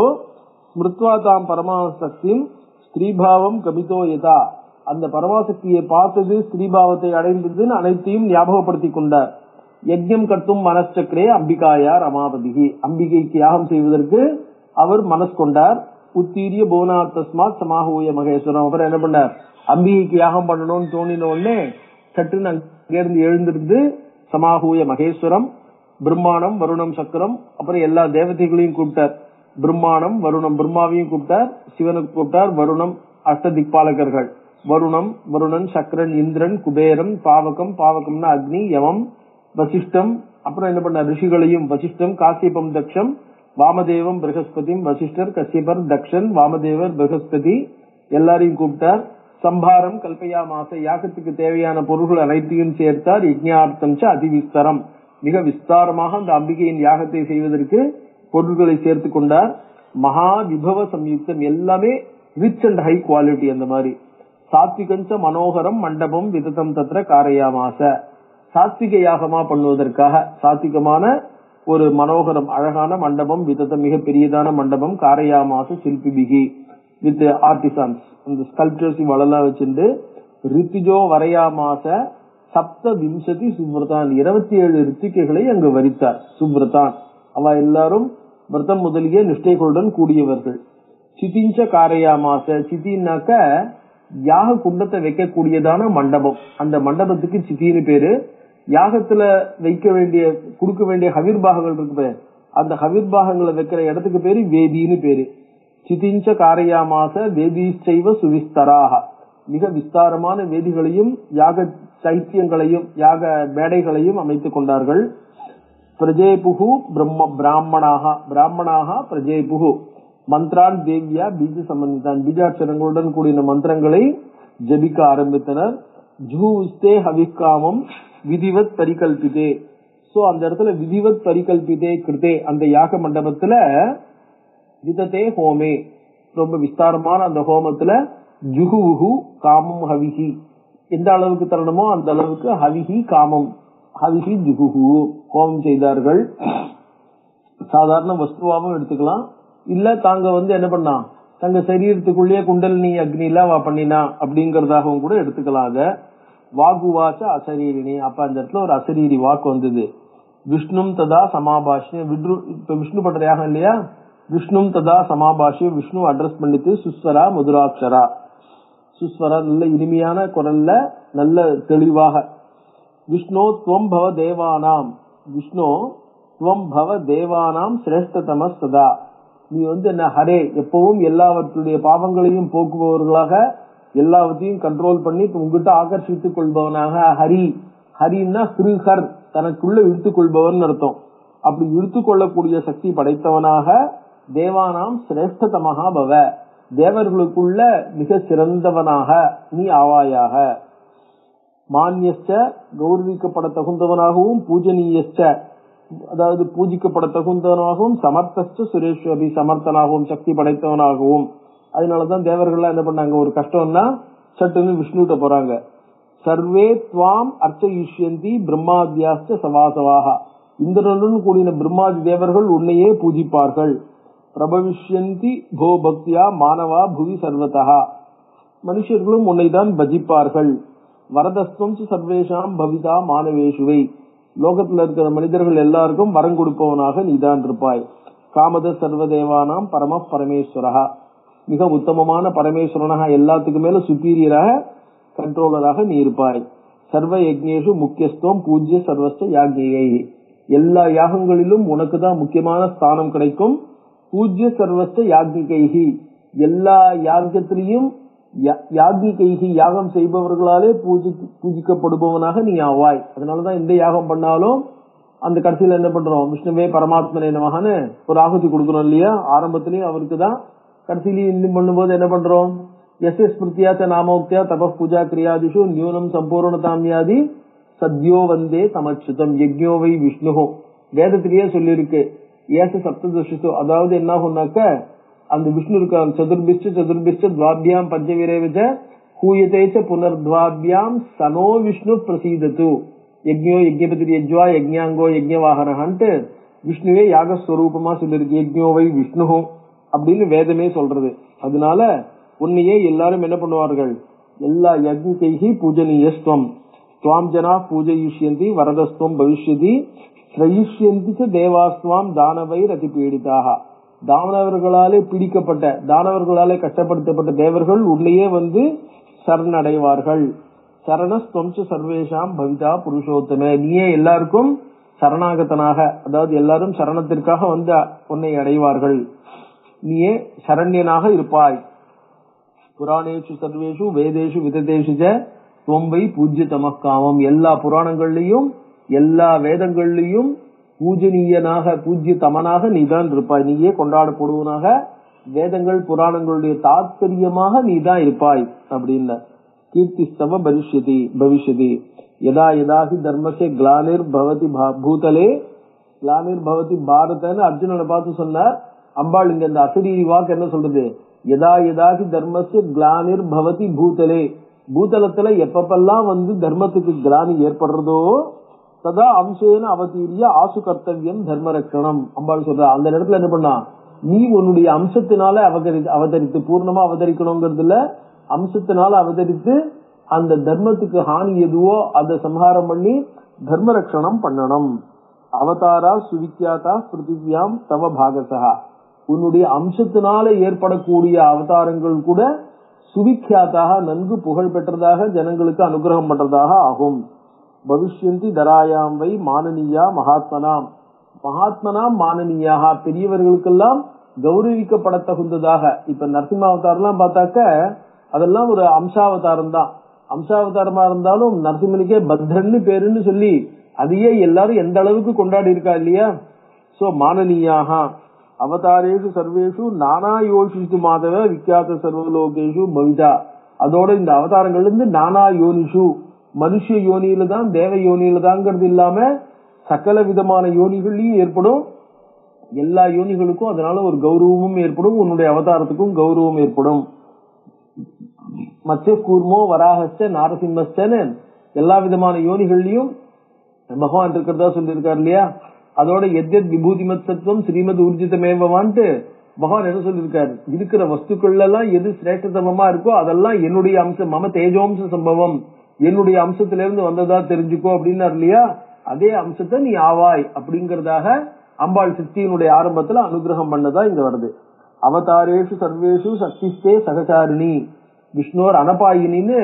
ஸ்மிருத்வா தாம் பரமாசக்தி ஸ்ரீபாவம் கமிதோ யதா, அந்த பரமாசக்தியை பார்த்தது, ஸ்ரீபாவத்தை அடைந்ததுன்னு அனைத்தையும் ஞாபகப்படுத்தி கொண்டார். யஜ்ஞம் கட்டும் மனச்சக்கரே அம்பிகாயா ரமாபதிகி, அம்பிகைக்கு யாகம் செய்வதற்கு அவர் மனஸ் கொண்டார். உத்தீரிய போனாத் தஸ்மாத் சமாஹூய மகேஸ்வரம். அப்புறம் என்ன பண்ணார், அம்பிகைக்கு யாகம் பண்ணணும்னு தோணின உடனே சட்டுன்னு அங்கிருந்து எழுந்திருந்து சமாஹூய மகேஸ்வரம், பிரம்மாணம் வருணம் சக்கரம், அப்புறம் எல்லா தேவதைகளையும் கூப்பிட்டார். பிரம்மாணம் வருணம், பிரம்மாவையும் கூப்பிட்டார், சிவனுக்கு கூப்பிட்டார், வருணம் அஷ்ட திக்பாலகர்கள், வருணன் சக்கரன் இந்திரன் குபேரம் பாவகம், பாவகம்னா அக்னி, யமம், வசிஷ்டம், அப்புறம் என்ன பண்ண ரிஷிகளையும் வசிஷ்டம் காசியபம் தக்ஷம் வாமதேவம் பிரகஸ்பதி, வசிஷ்டர் கசியபர் தக்ஷன் வாமதேவர் பிரகஸ்பதி எல்லாரையும் கூப்பிட்டார். சம்பாரம் கல்பயாமாச, யாகத்துக்கு தேவையான பொருள்கள் அனைத்தையும் சேர்த்தார். யஜ்ஞார்த்தம் அதிவிஸ்தரம், மிக விஸ்தாரமாக அந்த அம்பிகையின் யாகத்தை செய்வதற்கு பொருள்களை சேர்த்து கொண்டார். மகா விபவ சம்யுக்தம், எல்லாமே ரிச் அண்ட் ஹை குவாலிட்டி. அந்த மாதிரி சாத்விகஞ்ச மனோகரம் மண்டபம் விததம் தத்ர காரையாமாச, சாத்விக யாகமா பண்ணுவதற்காக சாத்விகமான ஒரு மனோகரம் அழகான மண்டபம், விததம் மிக பெரியதான மண்டபம், காரையாமாச சில்பிபிகி வித் ஆர்டிசன்ஸ், அந்த ஸ்கல்ப்டர்ஸ் வளலாம் வச்சிருந்து ரித்திஜோ வரையாமாச சப்த விம்சதி சுப்ரதான், 27 ரித்திகைகளை அங்கு வரித்தார். சுப்ரதான் அவ எல்லாரும் விரதம் முதலிய நிஷ்டைகளுடன் கூடியவர்கள். சிதிஞ்ச காரையாமாச, சித்தின்னாக்க யாக குண்டத்தை வைக்கக்கூடியதான மண்டபம், அந்த மண்டபத்துக்கு சித்தின்னு பேரு. யாகத்துல வைக்க வேண்டிய கொடுக்க வேண்டிய ஹவிர்பாகங்கள் இருக்கு, அந்த ஹவிர்பாகங்களை வைக்கிற இடத்துக்கு பேரு வேதின்னு பேரு. சிதிஞ்ச காரையாமாச வேதிச்சைவ சுவிஸ்தராக, மிக விஸ்தாரமான வேதிகளையும் யாக சைத்தியங்களையும் யாக மேடைகளையும் அமைத்துக் கொண்டார்கள். பிரஜேபுகு பிராமணாக பிரஜேபுகு மந்த்ரான் தேவியா பீஜ சம்பந்திதான், பீஜாட்சரங்களுடன் கூடிய மந்திரங்களை ஜபிக்க ஆரம்பித்தனர். ஜூஸ்தே ஹவிகாமம் விதிவத் பரிகல்பிதே, சோ அந்த இடத்துல விதிவத் பரிகல்பிதே கிருதே, அந்த யாக மண்டபத்துல விதத்தே ஹோமே, ரொம்ப விஸ்தாரமான அந்த ஹோமத்துல ஜுகுஹு காமம் ஹவிஹி, எந்த அளவுக்கு தரணுமோ அந்த அளவுக்கு ஹவிஹி காமம் ஹவிஹி ஜுகுஹு ஹோமம் செய்தார்கள். சாதாரண வஸ்துவாவும் எடுத்துக்கலாம், இல்ல தாங்க என்ன பண்ணா தங்க சரீரத்துக்குள்ளேயே குண்டலினி அக்னி எல்லாம் பண்ணினா அப்படிங்கறதாகவும் கூட எடுத்துக்கலாங்க. வாகுவாச்ச அசரீரிணி, அப்ப அந்த இடத்துல ஒரு அசரீரி வாக்கு வந்தது. விஷ்ணும் ததா சமாபாஷ்ய, இப்ப விஷ்ணு பண்ற யாகம் இல்லையா, விஷ்ணும் ததா சமாபாஷ்ய, விஷ்ணு அட்ரஸ் பண்ணிட்டு சுஸ்வரா மதுராட்சரா, சுஸ்வரா நல்ல இனிமையான குரல்ல நல்ல தெளிவாக, விஷ்ணு துவம் பவ தேவானாம், விஷ்ணு துவம் பவ தேவானாம் சிரேஷ்டதம சதா, நீ என்ன ஹரே, எப்பவும் எல்லாவற்றுடைய பாவங்களையும் போக்குபவர்களாக எல்லாவற்றையும் கண்ட்ரோல் பண்ணி உங்ககிட்ட ஆகர்ஷித்துக் கொள்பவனாக, ஹரி, ஹரின்னா ஹர், தனக்குள்ள இழுத்துக் கொள்பவன் அர்த்தம். அப்படி இழுத்துக் கொள்ளக்கூடிய சக்தி படைத்தவனாக, தேவானாம் சிரேஷ்டதமஹா பவ, தேவர்களுக்குள்ள மிக சிறந்தவனாக நீ ஆவாயாக. மான்யஸ்ச, கௌரவிக்கப்பட தகுந்தவனாகவும், பூஜனீயஸ்ச, அதாவது பூஜிக்கப்பட தகுந்தவனாகவும், சமர்த்தஸ்ச சுரேஸ்வரி, சமர்த்தனாகவும் சக்தி படைத்தவனாகவும். அதனாலதான் தேவர்கள் என்ன பண்ணாங்க, ஒரு கஷ்டம்னா சட்டுன்னு விஷ்ணுட்ட போறாங்க. சர்வே துவாம் அர்ச்சயிஷ்யந்தி பிரம்மாத்யாஸ்ச சவாசவாக, இந்திரனுடன் கூடின பிரம்மாதி தேவர்கள் உன்னையே பூஜிப்பார்கள். பிரபவிஷ்யந்தி கோ பக்தியா மானவா புவி சர்வதா, மனுஷர்களும் உன்னைதான் பஜிப்பார்கள். வரதஸ்தம் சர்வேஷாம் பவிதா மானவேஷுவை, லோகத்தில் இருக்கிற மனிதர்கள் எல்லாருக்கும் வரம் கொடுப்பவனாக நீதான் இருப்பாய். காமத சர்வதேவானாம் பரம பரமேஸ்வரா, மிக உத்தமமான பரமேஸ்வரனாக எல்லாத்துக்கு மேல சுப்பீரியராக கண்ட்ரோலராக நீ இருப்பாய். சர்வ யஜ்ஞேஷு முக்கியஸ்தம் பூஜ்ய சர்வஸ்த யாக்ஞை, எல்லா யாகங்களிலும் உனக்கு தான் முக்கியமான ஸ்தானம் கிடைக்கும். பூஜ்ய சர்வஸ்த யாக்ஞைகி, எல்லா யாகத்திலையும் யாக்ஞைகி யாகம் செய்பவர்களாலே பூஜிக்கப்படுபவனாக நீ ஆவாய். அதனாலதான் எந்த யாகம் பண்ணாலும் அந்த கடைசியில என்ன பண்றோம், விஷ்ணுவே பரமாத்மனே நமகான்னு ஒரு ஆகுதி கொடுக்கறோம் இல்லையா, ஆரம்பத்திலேயும் அவருக்கு தான், கடைசியிலேயும் இன்னும் பண்ணும்போது என்ன பண்றோம், எஸ் எஸ் ஸ்மிருத்தியா நாமோக்தியா தப பூஜா கிரியாதிஷு நியூனம் சம்பூர்ணதாமியாதி சத்யோ வந்தே சமச்சுதம் யஜ்ஞோவை விஷ்ணு, வேதத்திலேயே சொல்லியிருக்கு. ஏச சப்ததோஷு, அதாவது என்ன ஆகும்னாக்க அந்த விஷ்ணு இருக்க சதுர்பிஷ்ட துவாபியாம் பஞ்சவீரேவச்ச ஹூயதேச்ச புனர்துவாபியாம் சனோ விஷ்ணு பிரசீதத்து, யஜ்ஞோ யஜ்ஞபதி யஜ்வா யஜ்ஞாங்கோ யஜ்ஞவாகனஹான்ட்டு விஷ்ணுவே யாகஸ்வரூபமா சொல்லிருக்கு. யஜ்ஞோவை விஷ்ணு அப்படின்னு வேதமே சொல்றது. அதனால உன்னையே எல்லாரும் என்ன பண்ணுவார்கள், எல்லா யஜ்ஞைஹி பூஜனீயஸ்துவம் துவாம் ஜனா பூஜயிஷ்யந்தி வரதஸ்துவம் பவிஷ்யதி ஸ்ரயிஷ்யந்தி ச தேவாஸ்துவாம் தானவைர் அதிபீடிதாக. தானவர்களாலே பிடிக்கப்பட்ட, தானவர்களாலே கஷ்டப்படுத்தப்பட்ட தேவர்கள் உள்ளேயே வந்து சரணடைவார்கள். சரணஸ்துவம் ச சர்வேஷாம் பவிதா புருஷோத்தம, நீயே எல்லாருக்கும் சரணாகதனாக, அதாவது எல்லாரும் சரணத்திற்காக வந்து உன்னை அடைவார்கள், நீயே சரண்யனாக இருப்பாய். புராணேஷு சர்வேஷு வேதேஷு விததேஷு ச துவம் வை பூஜ்யதம காமம், எல்லா புராணங்கள்லயும் எல்லா வேதங்கள்லயும் பூஜனீயனாக பூஜ்யதமனாக நீதான் இருப்பாய், நீயே கொண்டாடப்படுவனாக வேதங்கள் புராணங்களுடைய தாத்பரியமாக நீதான் இருப்பாய் அப்படின்னு. கீர்த்திஸ்தவ பவிஷ்யதி யதா யதாஹி தர்மஸ்ய கிளானிர் பவதி பூதலே கிளானிர் பவதி பாரதன்னு அர்ஜுனனை பார்த்து சொன்னார். அம்பாள் இங்க இந்த அசரீரி வாக்கு என்ன சொல்றது? யதா யதாஹி தர்மஸ்ய கிளானிர் பவதி பூதலே, பூதலத்துல எப்பப்பெல்லாம் வந்து தர்மத்துக்கு கிளானி ஏற்படுறதோ ததா அம்சேன அவதீரிய ஆசு கர்த்தவியம் தர்ம ரட்சணம். அம்பாள் சொல்ற அந்த நேரத்துல என்ன பண்ணா, நீ உன்னுடைய அம்சத்தினால அவதரித்து பூர்ணமா அவதரிக்கணுங்கிறதுல அம்சத்தினால அவதரித்து அந்த தர்மத்துக்கு ஹானி எதுவோ அதை சம்ஹாரம் பண்ணி தர்ம ரட்சணம் பண்ணணும். அவதாரா சுவிக்யாதா பிருத்திவியாம் தவ பாகசா, உன்னுடைய அம்சத்தினால ஏற்படக்கூடிய அவதாரங்கள் கூட சுவிக்யாதாக நன்கு புகழ் பெற்றதாக ஜனங்களுக்கு அனுகிரகம் பண்றதாக ஆகும். பவிஷ்யந்தி தராயாம் வை மானனீயா மகாத்மனாம், மகாத்மனாம் மானனீயாக, பெரியவர்களுக்கெல்லாம் கௌரவிக்கப்பட தகுந்ததாக. இப்ப நரசிம்ம அவதாரம் பார்த்தாக்க அதெல்லாம் ஒரு அம்சாவதாரம் தான். அம்சாவதாரமா இருந்தாலும் நரசிம்மனுக்கே பத்ரன்னு பேருன்னு சொல்லி அதையே எல்லாரும் எந்த அளவுக்கு கொண்டாடி இருக்கா இல்லையா? சோ மானனீயாக அவதாரேஷு சர்வேஷு நானா யோசித்து மாதவ விக்கியாத சர்வலோகேஷு பவிதா. அதோட இந்த அவதாரங்கள்ல இருந்து நானா யோனிஷு, மனுஷ யோனியில தான் தேவ யோனியில தாங்கிறது இல்லாம சகல விதமான யோனிகள்லயும் ஏற்படும். எல்லா யோனிகளுக்கும் அதனால ஒரு கௌரவமும் ஏற்படும், உன்னுடைய அவதாரத்துக்கும் கௌரவம் ஏற்படும். மத்திய கூர்மோ வராகஸ்ட நாரசிம்மஸ்டன்னு எல்லா விதமான யோனிகள்லயும் பகவான் இருக்கிறதா சொல்லியிருக்காரு இல்லையா? அதோட எத்யத் விபூதிமத் சத்துவம் ஸ்ரீமத் ஊர்ஜிதமேவான்ட்டு பகவான் என்ன சொல்லியிருக்காரு, இருக்கிற வஸ்துக்கள் எல்லாம் எது சிரேஷ்டதமமா இருக்கோ அதெல்லாம் என்னுடைய அம்சம், மம தேஜோம்ச சம்பவம், என்னுடைய அம்சத்திலிருந்து வந்ததா தெரிஞ்சுக்கோ அப்படின்னாரு இல்லையா? அதே அம்சத்தை நீ ஆவாய் அப்படிங்கறதாக அம்பாள் சித்தியினுடைய ஆரம்பத்துல அனுகிரகம் பண்ணதா இங்க வருது. அவதாரேஷு சர்வேஷு சக்திஸ்தே சகசாரிணி, விஷ்ணுவர் அனபாயினின்னு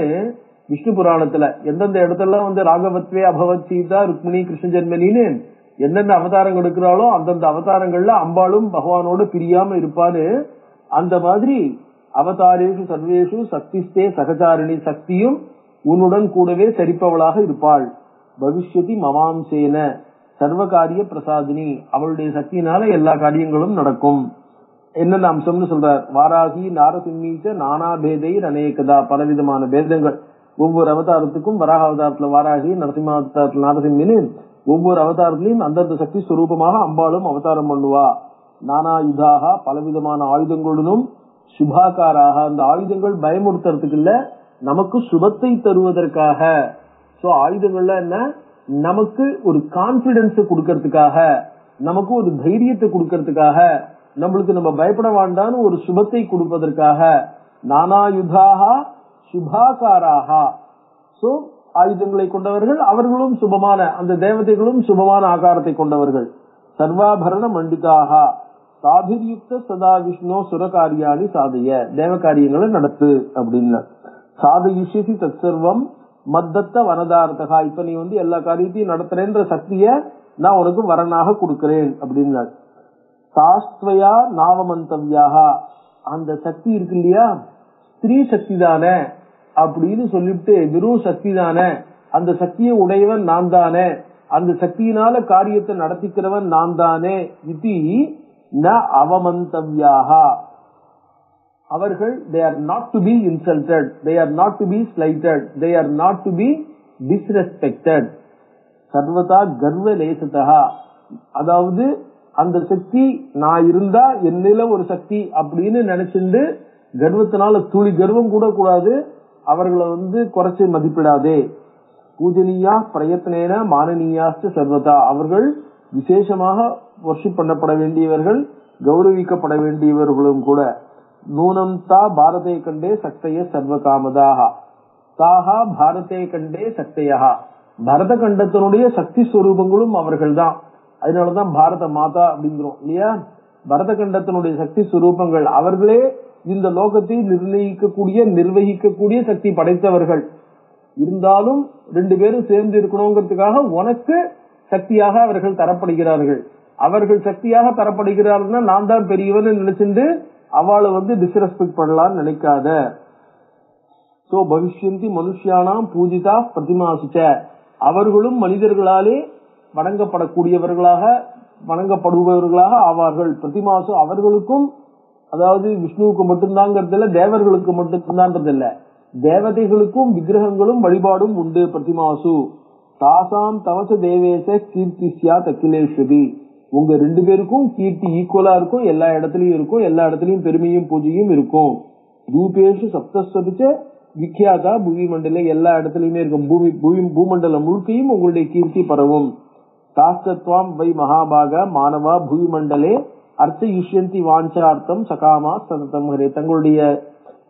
விஷ்ணு புராணத்துல எந்தெந்த இடத்துல வந்து ராகவத்வே அபவத் சீதா ருக்மிணி கிருஷ்ண ஜென்மனின்னு எந்தெந்த அவதாரங்கள் இருக்கிறாளோ அந்தந்த அவதாரங்கள்ல அம்பாளும் பகவானோட பிரியாம இருப்பான்னு, அந்த மாதிரி அவதாரேஷு சர்வேஷு சக்திஸ்தே சகசாரிணி, சக்தியும் உன்னுடன் கூடவே சரிப்பவளாக இருப்பாள். பவிஷ்யதி மமாம்சேன சர்வகாரிய பிரசாதினி, அவளுடைய சக்தியினால எல்லா காரியங்களும் நடக்கும். என்னென்ன அம்சம்னு சொல்றார், வாராகி நாரசிம்மீச்ச நானா பேதை அநேகதா, பலவிதமான பேதங்கள் ஒவ்வொரு அவதாரத்துக்கும். வராக அவதாரத்துல வாராகி, நரசிம்ம அவதாரத்துல நாரசிம்மின்னு ஒவ்வொரு அவதாரத்திலையும் அந்தந்த சக்தி ஸ்வரூபமாக அம்பாளும் அவதாரம் பண்ணுவா. நானாயுதாக, பலவிதமான ஆயுதங்களுடனும், சுபாகாராக, அந்த ஆயுதங்கள் பயமுறுத்துறதுக்கு இல்ல, நமக்கு சுபத்தை தருவதற்காக. சோ ஆயுதங்கள்ல என்ன, நமக்கு ஒரு கான்பிடன்ஸ் கொடுக்கறதுக்காக, நமக்கு ஒரு தைரியத்தை கொடுக்கறதுக்காக, நம்மளுக்கு நம்ம பயப்பட வேண்டான்னு ஒரு சுபத்தை கொடுப்பதற்காக. நானாயுதாக சுபாகாராக, சோ ஆயுதங்களை கொண்டவர்கள், அவர்களும் சுபமான, அந்த தேவதைகளும் சுபமான ஆகாரத்தை கொண்டவர்கள். சர்வாபரண மண்டிதாக சாபிர்யுக்த சதா விஷ்ணு சுரகாரியாணி சாதைய, தேவ காரியங்களை நடத்து அப்படின்னு. சாதயிஷ்யசி தத் சர்வம் மத்தத்த வனதார்த்தகா, இப்ப நீ வந்து எல்லா காரியத்தையும் நடத்துறேன்ற சக்திய நான் உனக்கு வரனாக கொடுக்கிறேன் அப்படின்னா. சாஸ்துவயா நாவமந்தவ்யாக, அந்த சக்தி இருக்கு இல்லையா, ஸ்திரீ சக்தி தானே அப்படின்னு சொல்லிட்டு வெறும் சக்தி தானே, அந்த சக்தியை உடையவன் நான் தானே, அந்த சக்தியினால காரியத்தை நடத்திக்கிறவன் நான் தானே. இது ந அவமந்தவ்யாக, அவர்கள் they are not to be insulted, they are not to be slighted, they are not to be disrespected. சர்வதா கர்வ லேசதா, அதாவது அந்த சக்தி நான் இருந்தா என்னில ஒரு சக்தி அப்படின்னு நினைச்சிருந்து கர்வத்தினால துளி கர்வம் கூட கூடாது, அவர்களை வந்து குறைச்சு மதிப்பிடாதே. பூஜனீயா பிரயத்னேன மானனீயாஸ்ட சர்வதா, அவர்கள் விசேஷமாக வர்ஷிப் பண்ணப்பட வேண்டியவர்கள், கௌரவிக்கப்பட வேண்டியவர்களும் கூட. நூனம் தா பாரதே கண்டே சக்தைய சர்வ காமதாக, தாஹா பாரதே கண்டே சக்தியா, பரத கண்டத்தினுடைய சக்தி ஸ்வரூபங்களும் அவர்கள் தான். அதனாலதான் பாரத மாதா அப்படிங்கிறோம் இல்லையா. பரத கண்டத்தினுடைய சக்தி ஸ்வரூபங்கள் அவர்களே இந்த லோகத்தை நிர்வகிக்கக்கூடிய சக்தி படைத்தவர்கள். இருந்தாலும் ரெண்டு பேரும் சேர்ந்து இருக்கணுங்கிறதுக்காக உனக்கு சக்தியாக அவர்கள் தரப்படுகிறார்கள். அவர்கள் சக்தியாக தரப்படுகிறார்கள், நான் தான் பெரியவன் நினைச்சுட்டு அவளை டிஸ்ரெஸ்பெக்ட் பண்ணலாம்னு நினைக்காத. சோ பவிஷ்யந்தி மனுஷியானாம் பூஜிதா பிரதிமாசுச்ச, அவர்களும் மனிதர்களாலே வணங்கப்படுபவர்களாக ஆவார்கள். பிரதிமாசு அவர்களுக்கும், அதாவது விஷ்ணுவுக்கு மட்டும்தாங்கிறது இல்ல, தேவர்களுக்கு மட்டும்தான்றது இல்ல, தேவதைகளுக்கும் விக்கிரகங்களும் வழிபாடும் உண்டு. பிரதிமாசு தாசாம் தவச தேவேச கீர்த்திஸ்யா தக்கிலேஸ்வரி, உங்க ரெண்டு பேருக்கும் கீர்த்தி ஈக்குவலா இருக்கும், எல்லா இடத்துலயும் இருக்கும், எல்லா இடத்துலயும் பெருமையும் பூஜையும் இருக்கும். ரூபேஷு சப்தஸ்வபிச்ச விக்யாதா பூமி மண்டல, எல்லா இடத்துலயுமே இருக்கும், பூமண்டலம் முழுக்கையும் உங்களுடைய கீர்த்தி பரவும். தாஸ்தத்வாம் வை மகாபாக மானவா பூமி மண்டலே அர்ச்சயுஷ்யந்தி வாஞ்சார்த்தம் சகாமா சததம் ஹரே, தங்களுடைய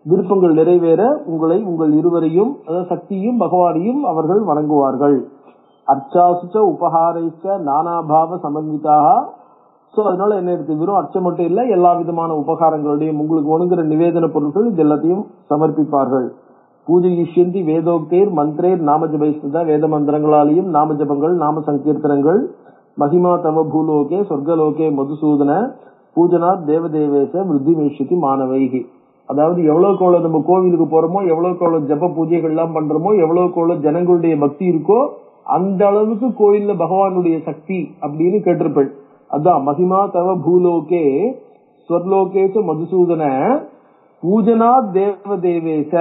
விருப்பங்கள் நிறைவேற உங்கள் இருவரையும், அதாவது சக்தியும் பகவானையும் அவர்கள் வணங்குவார்கள். அர்ச்சாசுச்ச உபஹாரைச்ச நானாபாவ சமன்விதாக. சோ அதனால என்ன எடுத்து வெறும் அர்ச்சம் மட்டும் இல்ல, எல்லா விதமான உபகாரங்களுடையும் உங்களுக்கு ஒணுங்கிற நிவேதன பொருட்கள் இது எல்லாத்தையும் சமர்ப்பிப்பார்கள். பூஜயிஷ்யந்தி வேதோக்தேர் மந்திரேர் நாமஜபைஸ்தா, வேத மந்திரங்களாலேயும் நாமஜபங்கள் நாம சங்கீர்த்தனங்கள். மகிமா தம பூலோகே சொர்க்கலோகே மதுசூதன பூஜனாத் தேவதேவேச விருத்தி மேஷதி மாணவைகி. அதாவது எவ்வளவுக்கு எவ்வளவு நம்ம கோவிலுக்கு போறோமோ, எவ்வளவுக்கு எவ்வளவு ஜப பூஜைகள் எல்லாம் பண்றோமோ, எவ்வளவுக்கு எவ்வளவு ஜனங்களுடைய பக்தி இருக்கோ அந்த அளவுக்கு கோயில்ல பகவானுடைய சக்தி அப்படின்னு கேட்டிருப்பேன். அதான் மகிமா தவ பூலோகே ஸ்வர்லோகேச மதுசூதன பூஜனாத் தேவதேவேச,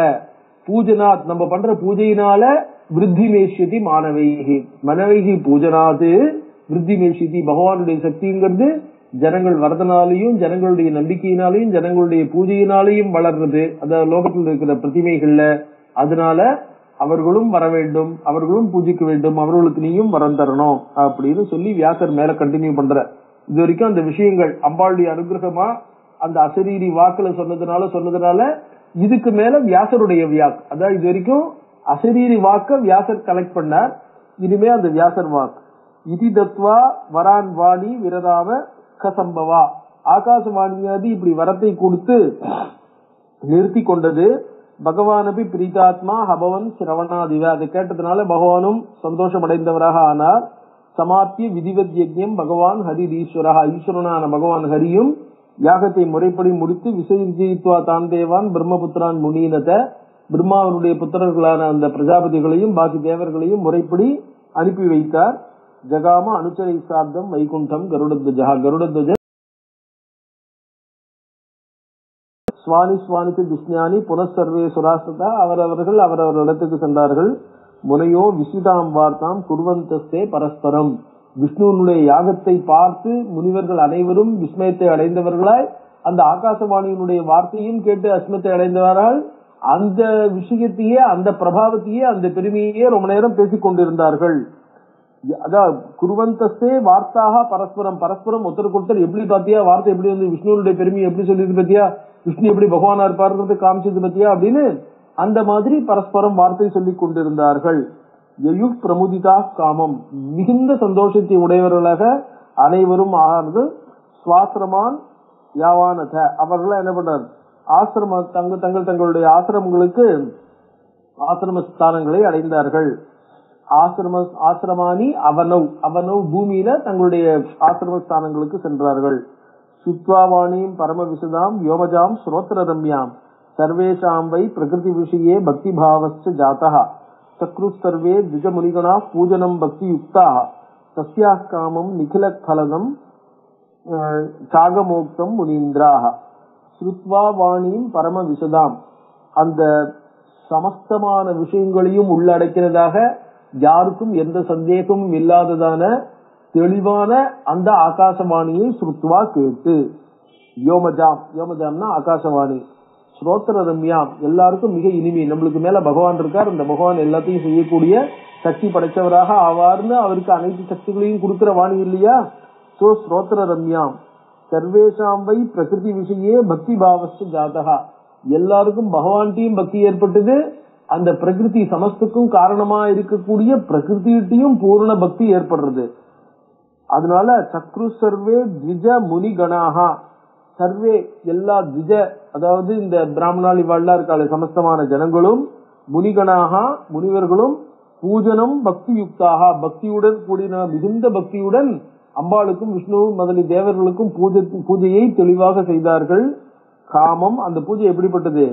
பூஜனாத் நம்ம பண்ற பூஜையினால விருத்தி மேஷதி மாணவைகி, மனவைகி பூஜனாது விருத்தி மேஷதி, பகவானுடைய சக்திங்கிறது ஜனங்கள் வரதனாலையும் ஜனங்களுடைய நம்பிக்கையினாலையும் ஜனங்களுடைய பூஜையினாலையும் வளர்றது, அதாவது லோகத்தில் இருக்கிற பிரதிமைகள்ல. அதனால அவர்களும் வர வேண்டும், அவர்களும் பூஜிக்க வேண்டும், அவர்களுக்கு நீயும் வரம் தரணும் அப்படின்னு சொல்லி வியாசர் மேல கண்டினியூ பண்ற. இது வரைக்கும் அந்த விஷயங்கள் அம்பாளுடைய அனுகிரகமா அந்த அசரீரி வாக்குல சொன்னதுனால இதுக்கு மேல வியாசருடைய வியாக், அதாவது இது வரைக்கும் அசரீரி வாக்க வியாசர் கலெக்ட் பண்ணார், இனிமே அந்த வியாசர் வாக். இதி தத்வா வரான் வாணி விரதாம கசம்பவா, ஆகாசவாணியாதி இப்படி வரத்தை கொடுத்து நிறுத்தி கொண்டது. பகவானபி பிரீதாத்மா ஹபவன் சிரவணாதிவ, அதை கேட்டதுனால பகவானும் சந்தோஷம் அடைந்தவராக ஆனார். சமாப்திய விதிவத் யஜ்ஞம் பகவான் ஹரி ஈஸ்வரா, ஈஸ்வரனான பகவான் ஹரியும் யாகத்தை முறைப்படி முடித்து விசைஜயித்வா தான் தேவான் பிரம்மபுத்திரான் முனீனத, பிரம்மாவனுடைய புத்திரர்களான அந்த பிரஜாபதிகளையும் பாக்கி தேவர்களையும் முறைப்படி அனுப்பி வைத்தார். ஜகாம அனுச்சரை சாப்தம் வைகுண்டம் கருடத்வஜா, கருடத்வஜ சுவானி சுவானித்து துஷ்ஞானி புனசர்வே சுராஸ்தா, அவரவர்கள் அவரவர் இடத்துக்கு சென்றார்கள். முனையோ விசிதாம் வார்த்தாம் குர்வந்தஸ்தே பரஸ்பரம், விஷ்ணுனுடைய யாகத்தை பார்த்து முனிவர்கள் அனைவரும் விஸ்மயத்தை அடைந்தவர்களாய் அந்த ஆகாசவாணியினுடைய வார்த்தையும் கேட்டு அஸ்மத்தை அடைந்தவர்கள். அந்த விஷயத்தையே, அந்த பிரபாவத்தையே, அந்த பெருமையே ரொம்ப நேரம் பேசிக் கொண்டிருந்தார்கள். அதான் குருவந்தஸ்தே வார்த்தாக பரஸ்பரம், பரஸ்பரம் ஒருத்தருக்கு ஒருத்தர் எப்படி பாத்தியா வார்த்தை எப்படி விஷ்ணுனுடைய பெருமையை எப்படி சொல்லிது பத்தியா, விஷ்ணு எப்படி பகவானா இருப்பாரு காமிச்சது பத்தியா அப்படின்னு அந்த மாதிரி பரஸ்பரம் வார்த்தை சொல்லிக் கொண்டிருந்தார்கள். யயு பிரமுதிதா காமம், மிகுந்த சந்தோஷத்தை உடையவர்களாக அனைவரும் ஆனது. சுவாசிரமான் யாவானத, அவர்கள் என்ன பண்றார், ஆசிரம தங்களுடைய ஆசிரமங்களுக்கு ஆசிரம ஸ்தானங்களை அடைந்தார்கள். ஆசிரமானி அவனவ் பூமியில தங்களுடைய ஆசிரம ஸ்தானங்களுக்கு சென்றார்கள். சுத்வாவாணியும் பரம விசுதாம் யோமஜாம் ஸ்ரோத்ர ரம்யாம் சர்வேஷாம் வை பிரகிருதி விஷயே பக்தி பாவஸ்ச ஜாதா சக்ரு சர்வே த்விஜ முனிகணா பூஜனம் பக்தி யுக்தா தஸ்யா காமம் நிகில பலதம் சாகமோக்தம் முனீந்திராக. ஸ்ருத்வா வாணியும் பரம விசுதாம், அந்த சமஸ்தமான விஷயங்களையும் உள்ளடக்கிறதாக யாருக்கும் எந்த சந்தேகமும் இல்லாததான தெளிவான அந்த ஆகாசவாணியை ஸ்ருத்வா கேட்டு, யோமஜாம்னா ஆகாசவாணி, ஸ்ரோத்ர ரம்யாம் எல்லாருக்கும் மிக இனிமை, நம்மளுக்கு மேல பகவான் இருக்கார், அந்த பகவான் எல்லாத்தையும் செய்யக்கூடிய சக்தி படைச்சவராக ஆவார்னு அவருக்கு அனைத்து சக்திகளையும் கொடுக்கிற வாணி இல்லையா. சோ ஸ்ரோத்ர ரம்யாம் சர்வேஷாம் வை பிரகிருதி விஷயே பக்தி பாவஸ்ச ஜாதகா, எல்லாருக்கும் பகவான்டையும் பக்தி ஏற்பட்டது, அந்த பிரகிருதி சமஸ்துக்கும் காரணமா இருக்கக்கூடிய பிரகிருதியிட்டையும் பூர்ண பக்தி ஏற்படுறது. அதனால சக்ரு சர்வே த்விஜ முனிகணாகா, சர்வே எல்லா த்விஜ அதாவது இந்த பிராமணாளி வாழ்லா இருக்காளே சமஸ்தமான ஜனங்களும், முனிகணாகா முனிவர்களும், பூஜனம் பக்தி யுக்தாக பக்தியுடன் கூடின மிகுந்த பக்தியுடன் அம்பாளுக்கும் விஷ்ணுவும் முதலி தேவர்களுக்கும் பூஜையை தெளிவாக செய்தார்கள். காமம், அந்த பூஜை எப்படிப்பட்டது?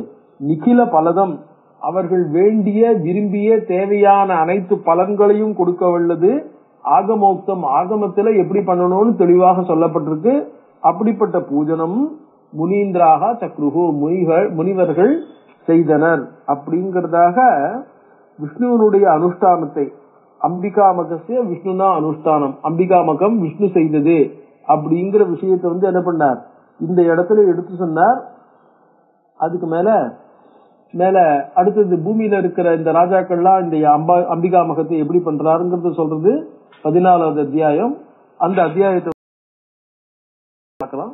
நிகில பலதம், அவர்கள் வேண்டிய விரும்பிய தேவையான அனைத்து பலன்களையும் கொடுக்க வல்லது. ஆகமோக்தம், ஆகமத்தில எப்படி பண்ணணும்னு தெளிவாக சொல்லப்பட்டிருக்கு. அப்படிப்பட்ட பூஜனம் முனீந்திராக சக்ருகு முனிவர்கள் செய்தனர். அப்படிங்கறதாக விஷ்ணுவனுடைய அனுஷ்டானத்தை அம்பிகாமகசிய விஷ்ணுனா அனுஷ்டானம், அம்பிகாமகம் விஷ்ணு செய்தது அப்படிங்கிற விஷயத்தை என்ன பண்ணார், இந்த இடத்துல எடுத்து சொன்னார். அதுக்கு மேல அடுத்தது பூமியில இருக்கிற இந்த ராஜாக்கள்லாம் இந்த அம்பிகாமகத்தை எப்படி பண்றாருங்கிறது சொல்றது 14வது அத்தியாயம். அந்த அத்தியாயத்தை பார்க்கலாம்.